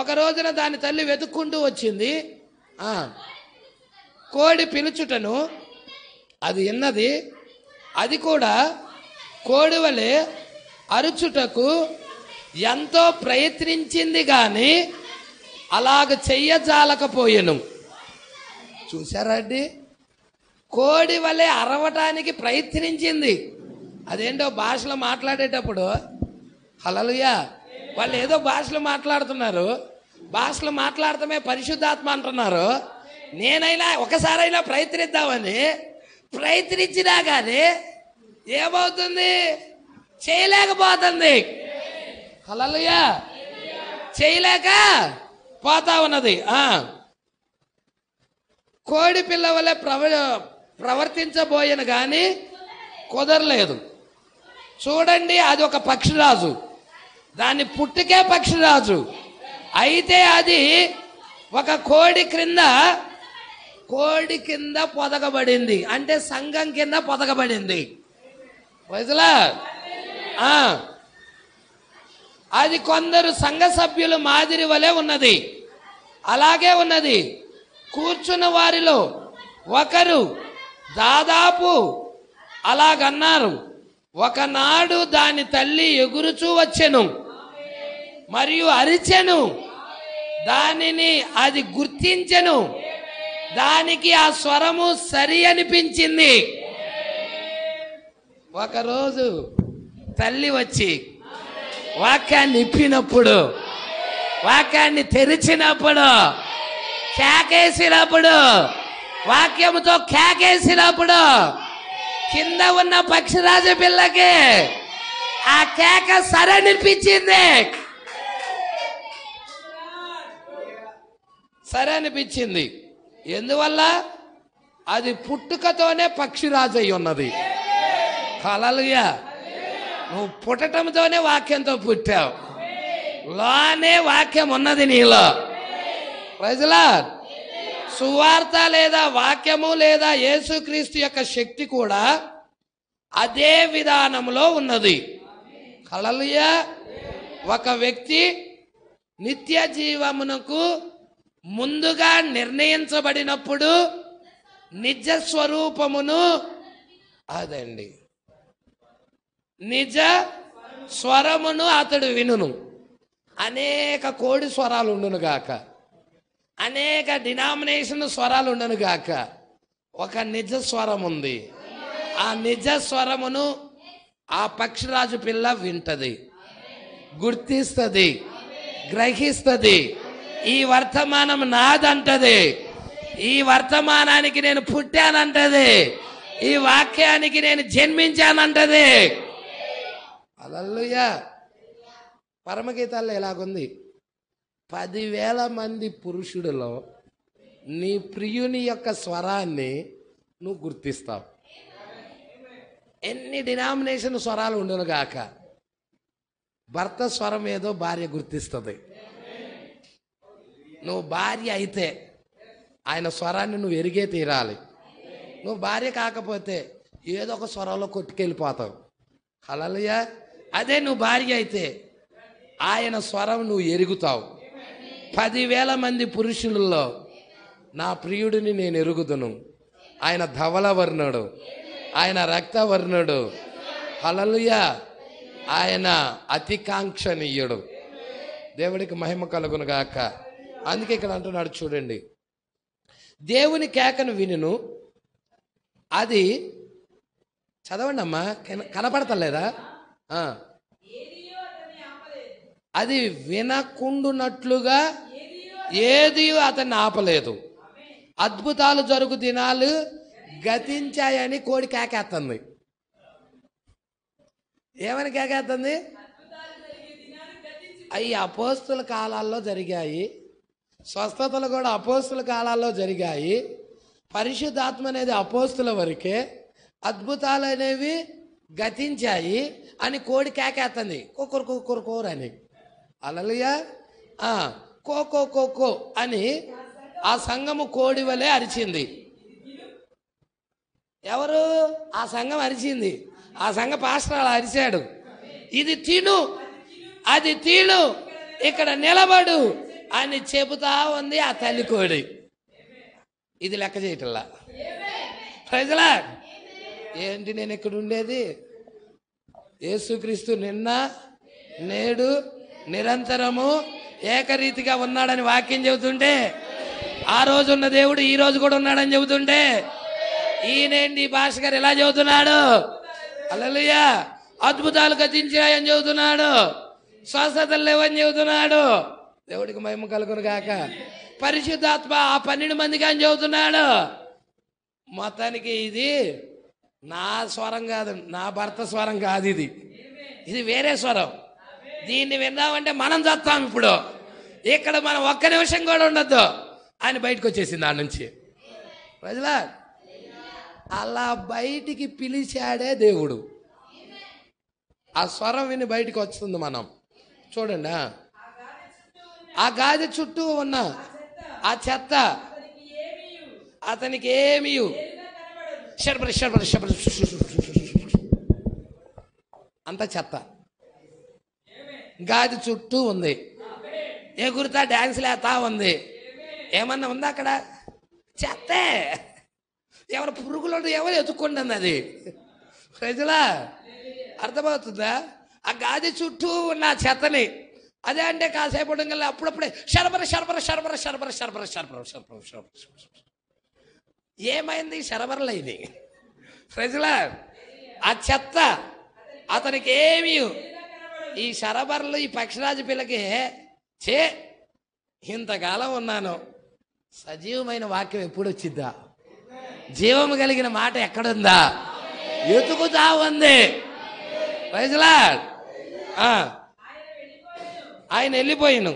ఒక రోజున దాని తల్లి వెతుక్కుంటూ వచ్చింది. కోడి పిలుచుటను అది విన్నది. అది కూడా కోడి వలె అరుచుటకు ఎంతో ప్రయత్నించింది కానీ అలాగ చెయ్యజాలకపోయెను. చూసారా అండి? కోడి వలె అరవటానికి ప్రయత్నించింది. అదేంటో భాషలో మాట్లాడేటప్పుడు హల్లెలూయా వాళ్ళు ఏదో భాషలో మాట్లాడుతున్నారు, భాషలు మాట్లాడటమే పరిశుద్ధాత్మ అంటున్నారు. నేనైనా ఒకసారైనా ప్రయత్నిద్దామని ప్రయత్నించినా కానీ ఏమవుతుంది? చేయలేకపోతుంది. హల్లెలూయా. చేయలేక పోతా ఉన్నది. కోడి పిల్ల వలె ప్రవర్తించబోయను కానీ కుదరలేదు. చూడండి, అది ఒక పక్షిరాజు, దాన్ని పుట్టుకే పక్షిరాజు. అయితే అది ఒక కోడి కింద పొదగబడింది, అంటే సంఘం కింద పొదగబడింది. వైజలా అది కొందరు సంఘ సభ్యులు మాదిరి వలె ఉన్నది. అలాగే ఉన్నది. కూర్చున్న వారిలో ఒకరు దాదాపు అలాగన్నారు. ఒకనాడు దాని తల్లి ఎగురుచూ వచ్చెను మరియు అరిచెను. దానిని అది గుర్తించెను. దానికి ఆ స్వరము సరి అనిపించింది. ఒకరోజు తల్లి వచ్చి వాక్యాన్ని ఇప్పినప్పుడు, వాక్యాన్ని తెరిచినప్పుడు, కేకేసినప్పుడు, వాక్యముతో కేకేసినప్పుడు కింద ఉన్న పక్షిరాజు పిల్లకి ఆ కేక సరనిపించింది. సరనిపించింది. ఎందువల్ల? అది పుట్టుకతోనే పక్షిరాజు అయి ఉన్నది. హల్లెలూయా. నువ్వు పుట్టటంతోనే వాక్యంతో పుట్టావు. లోనే వాక్యం ఉన్నది నీలో. Praise the Lord. సువార్త లేదా వాక్యము లేదా యేసుక్రీస్తు యొక్క శక్తి కూడా అదే విధానంలో ఉన్నది. హల్లెలూయా. ఒక వ్యక్తి నిత్య జీవమునకు ముందుగా నిర్ణయించబడినప్పుడు నిజ స్వరూపమును, అదండి, నిజ స్వరమును అతడు వినును. అనేక కోడి స్వరాలు ఉండును గాక, అనేక డినామినేషన్ స్వరాలు ఉండను గాక, ఒక నిజ స్వరం ఉంది. ఆ నిజ స్వరమును ఆ పక్షిరాజు పిల్ల వింటది, గుర్తిస్తుంది, గ్రహిస్తుంది. ఈ వర్తమానం నాదంటది. ఈ వర్తమానానికి నేను పుట్టానంటది. ఈ వాక్యానికి నేను జన్మించానంటది. హల్లెలూయా. పరమగీతాల్లో ఎలాగుంది? 10,000 మంది పురుషుడిలో నీ ప్రియుని యొక్క స్వరాన్ని నువ్వు గుర్తిస్తావు. ఎన్ని డినామినేషన్ స్వరాలు ఉండును గాక, భర్త స్వరం ఏదో భార్య గుర్తిస్తుంది. నువ్వు భార్య అయితే ఆయన స్వరాన్ని నువ్వు ఎరిగే తీరాలి. నువ్వు భార్య కాకపోతే ఏదో ఒక స్వరంలో కొట్టుకెళ్ళిపోతావు. హల్లెలూయా. అదే నువ్వు భార్య అయితే ఆయన స్వరం నువ్వు ఎరుగుతావు. 10,000 మంది పురుషులలో నా ప్రియుడిని నేను ఎరుగుదును. ఆయన ధవలవర్ణుడు, ఆయన రక్తవర్ణుడు. హల్లెలూయా. ఆయన అతికాంక్షణీయుడు. దేవుడికి మహిమ కలుగును గాక. అందుకే ఇక్కడ అంటున్నాడు చూడండి, దేవుని కేకను వినును. అది చదవండి అమ్మా, కనపడతలేదా? అది వినకుండునట్లుగా ఏది అతన్ని ఆపలేదు. అద్భుతాలు జరుగు దినాలు గతించాయని కోడి కేకేస్తుంది. ఏమని కేకేస్తుంది? అవి అపోస్తుల కాలాల్లో జరిగాయి. స్వస్థతలు కూడా అపోస్తుల కాలాల్లో జరిగాయి. పరిశుద్ధాత్మ అనేది అపోస్తుల వరకే. అద్భుతాలు అనేవి గతించాయి అని కోడి కేకేస్తుంది. కోరు అని. హల్లెలూయా. కో అని ఆ సంఘము కోడి వలె అరిచింది. ఎవరు? ఆ సంఘం అరిచింది. ఆ సంఘ పాస్టర్ అలా అరిచాడు. ఇది తిను, అది తిను, ఇక్కడ నిలబడు అని చెబుతా ఉంది ఆ తల్లి కోడి. ఇది లెక్క చేయటల్లా. Praise the lord. ఏంటి నేను ఇక్కడ ఉండేది? యేసుక్రీస్తు నిన్న నేడు నిరంతరము ఏకరీతిగా ఉన్నాడని వాక్యం చెబుతుంటే, ఆ రోజు ఉన్న దేవుడు ఈ రోజు కూడా ఉన్నాడని చెబుతుంటే, ఈయనేంటి భాష గారు ఎలా చెబుతున్నాడు? హల్లెలూయా. అద్భుతాలు గతించాయని చెబుతున్నాడు, స్వస్థతలు లేవని చెబుతున్నాడు. దేవుడికి మహిమ కలుగును గాక. పరిశుద్ధాత్మ ఆ 12 మందికి అని చెబుతున్నాడు. మొత్తానికి ఇది నా స్వరం కాదు, నా భర్త స్వరం కాదు, ఇది వేరే స్వరం. దీన్ని విందామంటే మనం చస్తాం. ఇప్పుడు ఇక్కడ మనం ఒక్క నిమిషం కూడా ఉండొద్దు అని బయటకు వచ్చేసింది దాని నుంచి. ప్రజలా అలా బయటికి పిలిచాడే దేవుడు. ఆ స్వరం విని బయటికి వస్తుంది. మనం చూడండి, ఆ గాది చుట్టూ ఉన్న ఆ చెత్త అతనికి ఏమీ అంత చెత్త. గాది చుట్టూ ఉంది, ఎగురుతా డాన్సులు వేస్తా ఉంది. ఏమన్నా ఉందా అక్కడ? చెత్తే. ఎవరు పురుగులు ఎవరు ఎత్తుకుంటుంది అది. ప్రజలా అర్థమవుతుందా? ఆ గాది చుట్టూ ఉన్న చెత్తని అదే అంటే కాసేపు ఉండగల అప్పుడప్పుడే శరబర శరబర శరబర శరబర శరబర శరబర శరబర శరబర. ఏమైంది? శరబరలు అయింది. ప్రజలా ఆ చెత్త అతనికి ఏమి. ఈ శరబరలు ఈ పక్షిరాజు పిల్లకి చే ఇంతకాలం ఉన్నాను, సజీవమైన వాక్యం ఎప్పుడు వచ్చిద్దా? జీవము కలిగిన మాట ఎక్కడుందా? ఎతుకుతా ఉంది. ప్రజలా ఆయన వెళ్ళిపోయిను,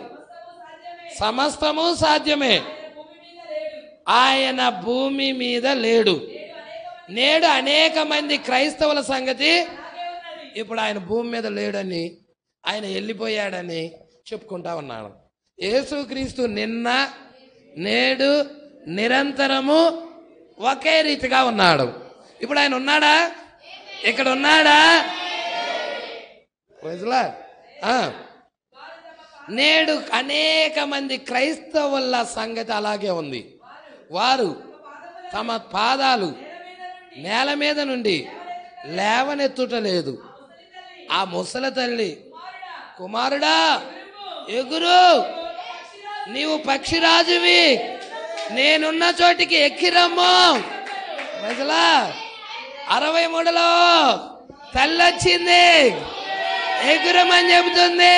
సమస్తము సాధ్యమే. ఆయన భూమి మీద లేడు. నేడు అనేక మంది క్రైస్తవుల సంగతి ఇప్పుడు ఆయన భూమి మీద లేడని, ఆయన వెళ్ళిపోయాడని చెప్పుకుంటా ఉన్నాడు. యేసుక్రీస్తు నిన్న నేడు నిరంతరము ఒకే రీతిగా ఉన్నాడు. ఇప్పుడు ఆయన ఉన్నాడా? ఇక్కడ ఉన్నాడా? నేడు అనేక మంది క్రైస్తవుల సంగతి అలాగే ఉంది. వారు తమ పాదాలు నేల మీద నుండి లేవనెత్తుటలేదు. ఆ ముసలి తల్లి, కుమారుడా ఎగురు, నీవు పక్షిరాజువి, నేనున్న చోటికి ఎక్కిరమ్ము. ప్రజలా 63లో తల్లి వచ్చింది, ఎగురమని చెబుతుంది,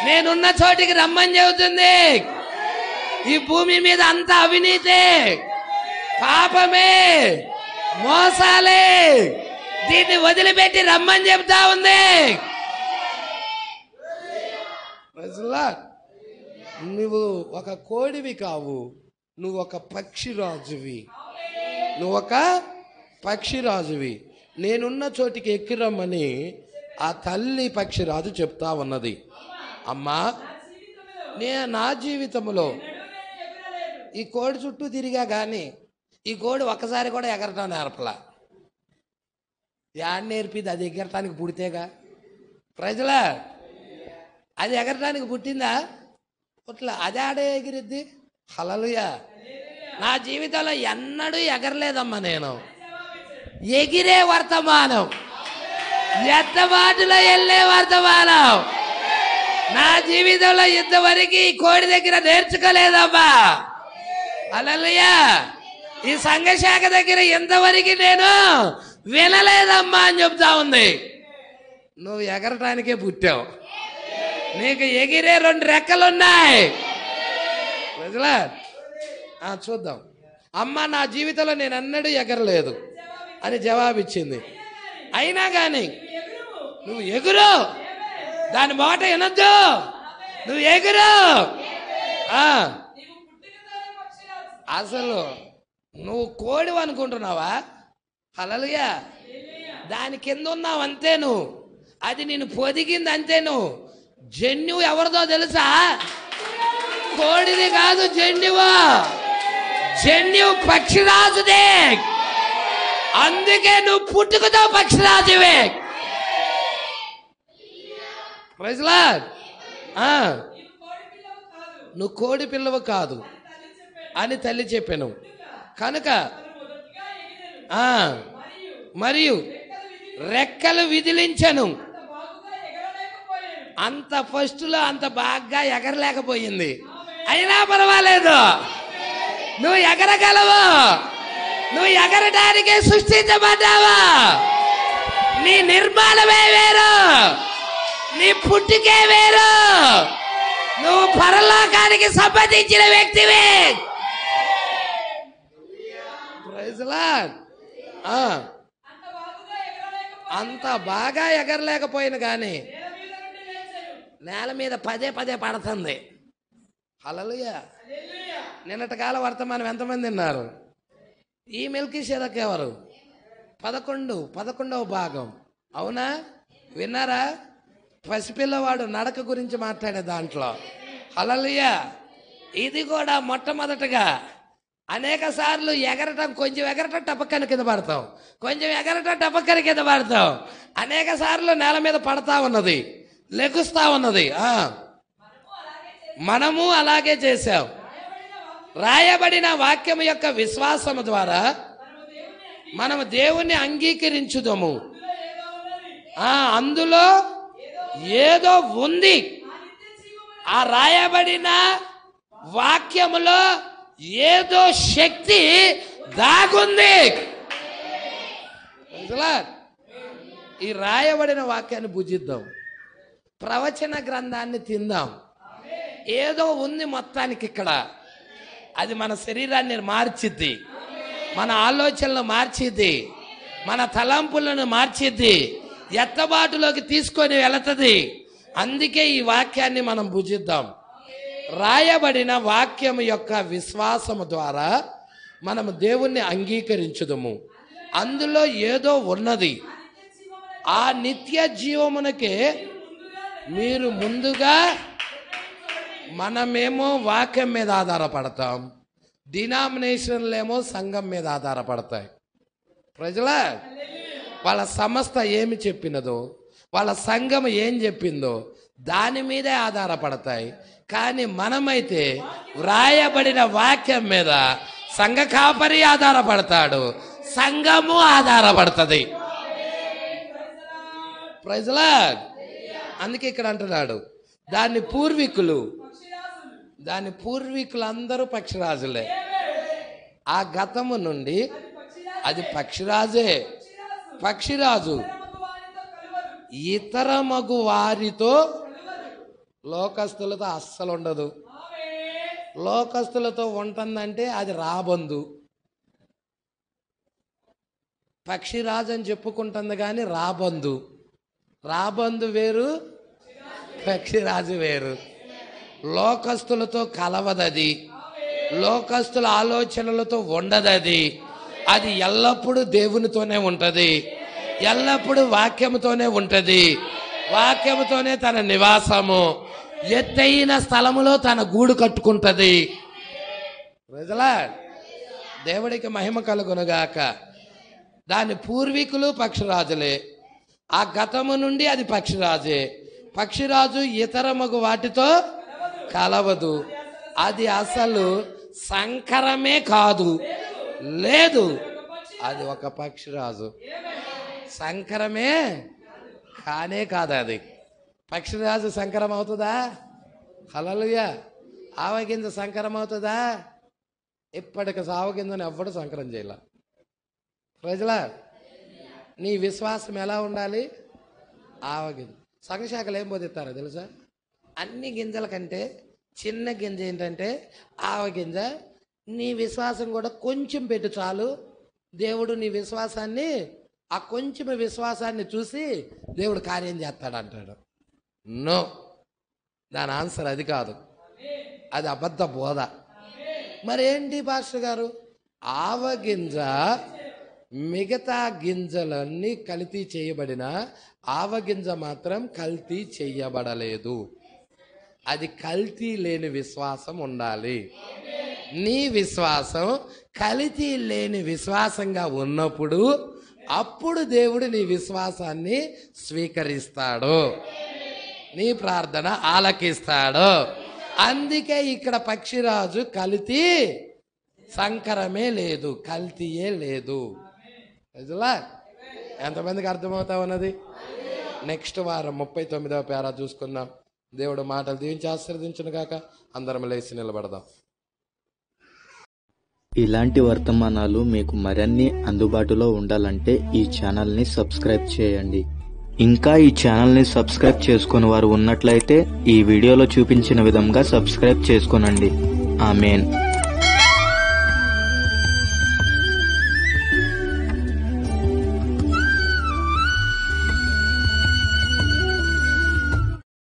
నేనున్న చోటికి రమ్మని చెబుతుంది. ఈ భూమి మీద అంత అవినీతి, పాపమే, మోసాలే, దీన్ని వదిలిపెట్టి రమ్మని చెప్తా ఉంది. నువ్వు ఒక కోడివి కావు, నువ్వు ఒక పక్షిరాజువి. నువ్వు ఒక పక్షిరాజువి, నేనున్న చోటికి ఎక్కిరమ్మని ఆ తల్లి పక్షిరాజు చెప్తా ఉన్నది. అమ్మా, నా జీవితంలో ఈ కోడి చుట్టూ తిరిగా కానీ ఈ కోడి ఒక్కసారి కూడా ఎగరటం నేర్పలా. యాడ్ నేర్పిది? అది ఎగరటానికి పుడితేగా. ప్రజలా అది ఎగరటానికి పుట్టిందా? పుట్ల అది ఆడే ఎగిరిద్ది. హల్లెలూయా. నా జీవితంలో ఎన్నడూ ఎగరలేదమ్మా. నేను ఎగిరే వర్తమానం, ఎత్తబాటులో వెళ్ళే వర్తమానం. నా జీవితంలో ఇంతవరకు ఈ కోడి దగ్గర నేర్చుకోలేదమ్మా. హల్లెలూయా. ఈ సంఘశాఖ దగ్గర ఇంతవరకు నేను వినలేదమ్మా అని చెప్తా ఉంది. నువ్వు ఎగరటానికే పుట్టావు, నీకు ఎగిరే 2 రెక్కలున్నాయి. చూద్దాం. అమ్మ, నా జీవితంలో నేను అన్నడూ ఎగరలేదు అని జవాబిచ్చింది. అయినా కానీ నువ్వు ఎగురు, దాని మాట వినొద్దు, నువ్వు ఎగురు. అసలు నువ్వు కోడి అనుకుంటున్నావా? హల్లెలూయా. దాని కింద ఉన్నావు అంతే నువ్వు, అది నేను పొదిగింది అంతే నువ్వు. జన్యువు ఎవరిదో తెలుసా? కోడిది కాదు జన్యువు, జన్యువు పక్షిరాజుదే. అందుకే నువ్వు పుట్టుకతో పక్షిరాజువే. Praise lord. నువ్వు కోడి పిల్లవు కాదు అని తల్లి చెప్పాను కనుక మరియు రెక్కలు విదిలించను. అంత ఫస్ట్లో అంత బాగా ఎగరలేకపోయింది, అయినా పర్వాలేదు, నువ్వు ఎగరగలవు. నువ్వు ఎగరడానికే సృష్టించబడ్డావా. నీ నిర్మాణమే వేరు, నీ పుట్టుకే వేరు, నువ్వు పరలోకానికి సంబంధించిన వ్యక్తివి. Praise Lord. అంత బాగా ఎగరలేకపోయిన కానీ నేల మీద పదే పడుతుంది. హల్లెలూయా. నిన్నటి కాల వర్తమానం ఎంతమంది విన్నారు? ఈ మెల్కీషెదెకు ఎవరు? 11వ భాగం. అవునా? విన్నారా? పసిపిల్లవాడు నడక గురించి మాట్లాడే దాంట్లో. హల్లెలూయా. ఇది కూడా మొట్టమొదటగా అనేక సార్లు ఎగరటం, కొంచెం ఎగరటం టపక్కన కింద పడతాం, కొంచెం ఎగరటం టపక్కన కింద పడతాం. అనేక సార్లు నేల మీద పడతా ఉన్నది, లెగుస్తా ఉన్నది. మనము అలాగే చేశాం. రాయబడిన వాక్యం యొక్క విశ్వాసము ద్వారా మనము దేవుణ్ణి అంగీకరించుదము. అందులో ఏదో ఉంది. ఆ రాయబడిన వాక్యములో ఏదో శక్తి దాగుంది. ఈ రాయబడిన వాక్యాన్ని భుజిద్దాం, ప్రవచన గ్రంథాన్ని తిందాం. ఏదో ఉంది మొత్తానికి ఇక్కడ. అది మన శరీరాన్ని మార్చిద్ది, మన ఆలోచనలు మార్చిద్ది, మన తలంపులను మార్చిద్ది, ఎత్తబాటులోకి తీసుకొని వెళుతుంది. అందుకే ఈ వాక్యాన్ని మనం భుజిద్దాం. రాయబడిన వాక్యం యొక్క విశ్వాసము ద్వారా మనము దేవుణ్ణి అంగీకరించుదము. అందులో ఏదో ఉన్నది. ఆ నిత్య జీవమునకే మీరు ముందుగా, మనమేమో వాక్యం మీద ఆధారపడతాం, డినామినేషన్లేమో సంఘం మీద ఆధారపడతాయి. ప్రజల వాళ్ళ సంస్థ ఏమి చెప్పినదో, వాళ్ళ సంఘం ఏం చెప్పిందో దాని మీదే ఆధారపడతాయి. కానీ మనమైతే వ్రాయబడిన వాక్యం మీద సంఘ కాపరి ఆధారపడతాడు, సంఘము ఆధారపడుతుంది. ప్రజలా అందుకే ఇక్కడ అంటున్నాడు, దాని పూర్వీకులందరూ పక్షిరాజులే. ఆ గతము నుండి అది పక్షిరాజే. పక్షిరాజు ఇతర మగు వారితో, లోకస్తులతో అస్సలు ఉండదు. లోకస్తులతో ఉంటుందంటే అది రాబందు. పక్షిరాజు అని చెప్పుకుంటుంది కానీ రాబందు వేరు, పక్షిరాజు వేరు. లోకస్తులతో కలవదది, లోకస్తుల ఆలోచనలతో ఉండదది. అది ఎల్లప్పుడూ దేవునితోనే ఉంటది, ఎల్లప్పుడూ వాక్యముతోనే ఉంటది, వాక్యముతోనే తన నివాసము. ఎత్తైన స్థలములో తన గూడు కట్టుకుంటది. ప్రజలా దేవుడికి మహిమ కలుగునుగాక. దాని పూర్వీకులు పక్షిరాజులే. ఆ గతము నుండి అది పక్షిరాజే. పక్షిరాజు ఇతర మగు వాటితో కలవదు. అది అసలు సంకరమే కాదు, లేదు. అది ఒక పక్షిరాజు, సంకరమే కానే కాదు. అది పక్షిరాజు సంకరం అవుతుందా? హల్లెలూయా. ఆవగింజ సంకరం అవుతుందా? ఇప్పటికి సావగింజను ఎవ్వడు సంకరం చేయాల. ప్రజలా నీ విశ్వాసం ఎలా ఉండాలి? ఆవగింజ. సంఘశాఖలు ఏం బోధిస్తారో తెలుసా? అన్ని గింజల కంటే చిన్న గింజ ఏంటంటే ఆవగింజ. నీ విశ్వాసం కూడా కొంచెం పెట్టు చాలు, దేవుడు నీ విశ్వాసాన్ని, ఆ కొంచెం విశ్వాసాన్ని చూసి దేవుడు కార్యం చేస్తాడు అంటాడు. నో, దాని ఆన్సర్ అది కాదు, అది అబద్ధ బోధ. మరేంటి పాస్టర్ గారు? ఆవగింజ మిగతా గింజలన్నీ కల్తీ చేయబడిన ఆవగింజ మాత్రం కల్తీ చేయబడలేదు. అది కల్తీ లేని విశ్వాసం ఉండాలి. నీ విశ్వాసం కల్తీ లేని విశ్వాసంగా ఉన్నప్పుడు అప్పుడు దేవుడు నీ విశ్వాసాన్ని స్వీకరిస్తాడు, నీ ప్రార్థన ఆలకిస్తాడు. అందుకే ఇక్కడ పక్షిరాజు కల్తీ, సంకరమే లేదు, కల్తీయే లేదు. ఎంతమందికి అర్థమవుతా ఉన్నది? నెక్స్ట్ వారం 39వ పేరా చూసుకుందాం. దేవుడు మాటలు దీవించి ఆశీర్వదించును గాక. అందరం లేచి నిలబడదాం. ఇలాంటి వర్తమానాలు మీకు మరిన్ని అందుబాటులో ఉండాలంటే ఈ ఛానల్ని సబ్స్క్రైబ్ చేయండి. ఇంకా ఈ ఛానల్ని సబ్స్క్రైబ్ చేసుకుని వారు ఉన్నట్లయితే ఈ వీడియోలో చూపించిన విధంగా సబ్స్క్రైబ్ చేసుకోనండి. ఆమేన్.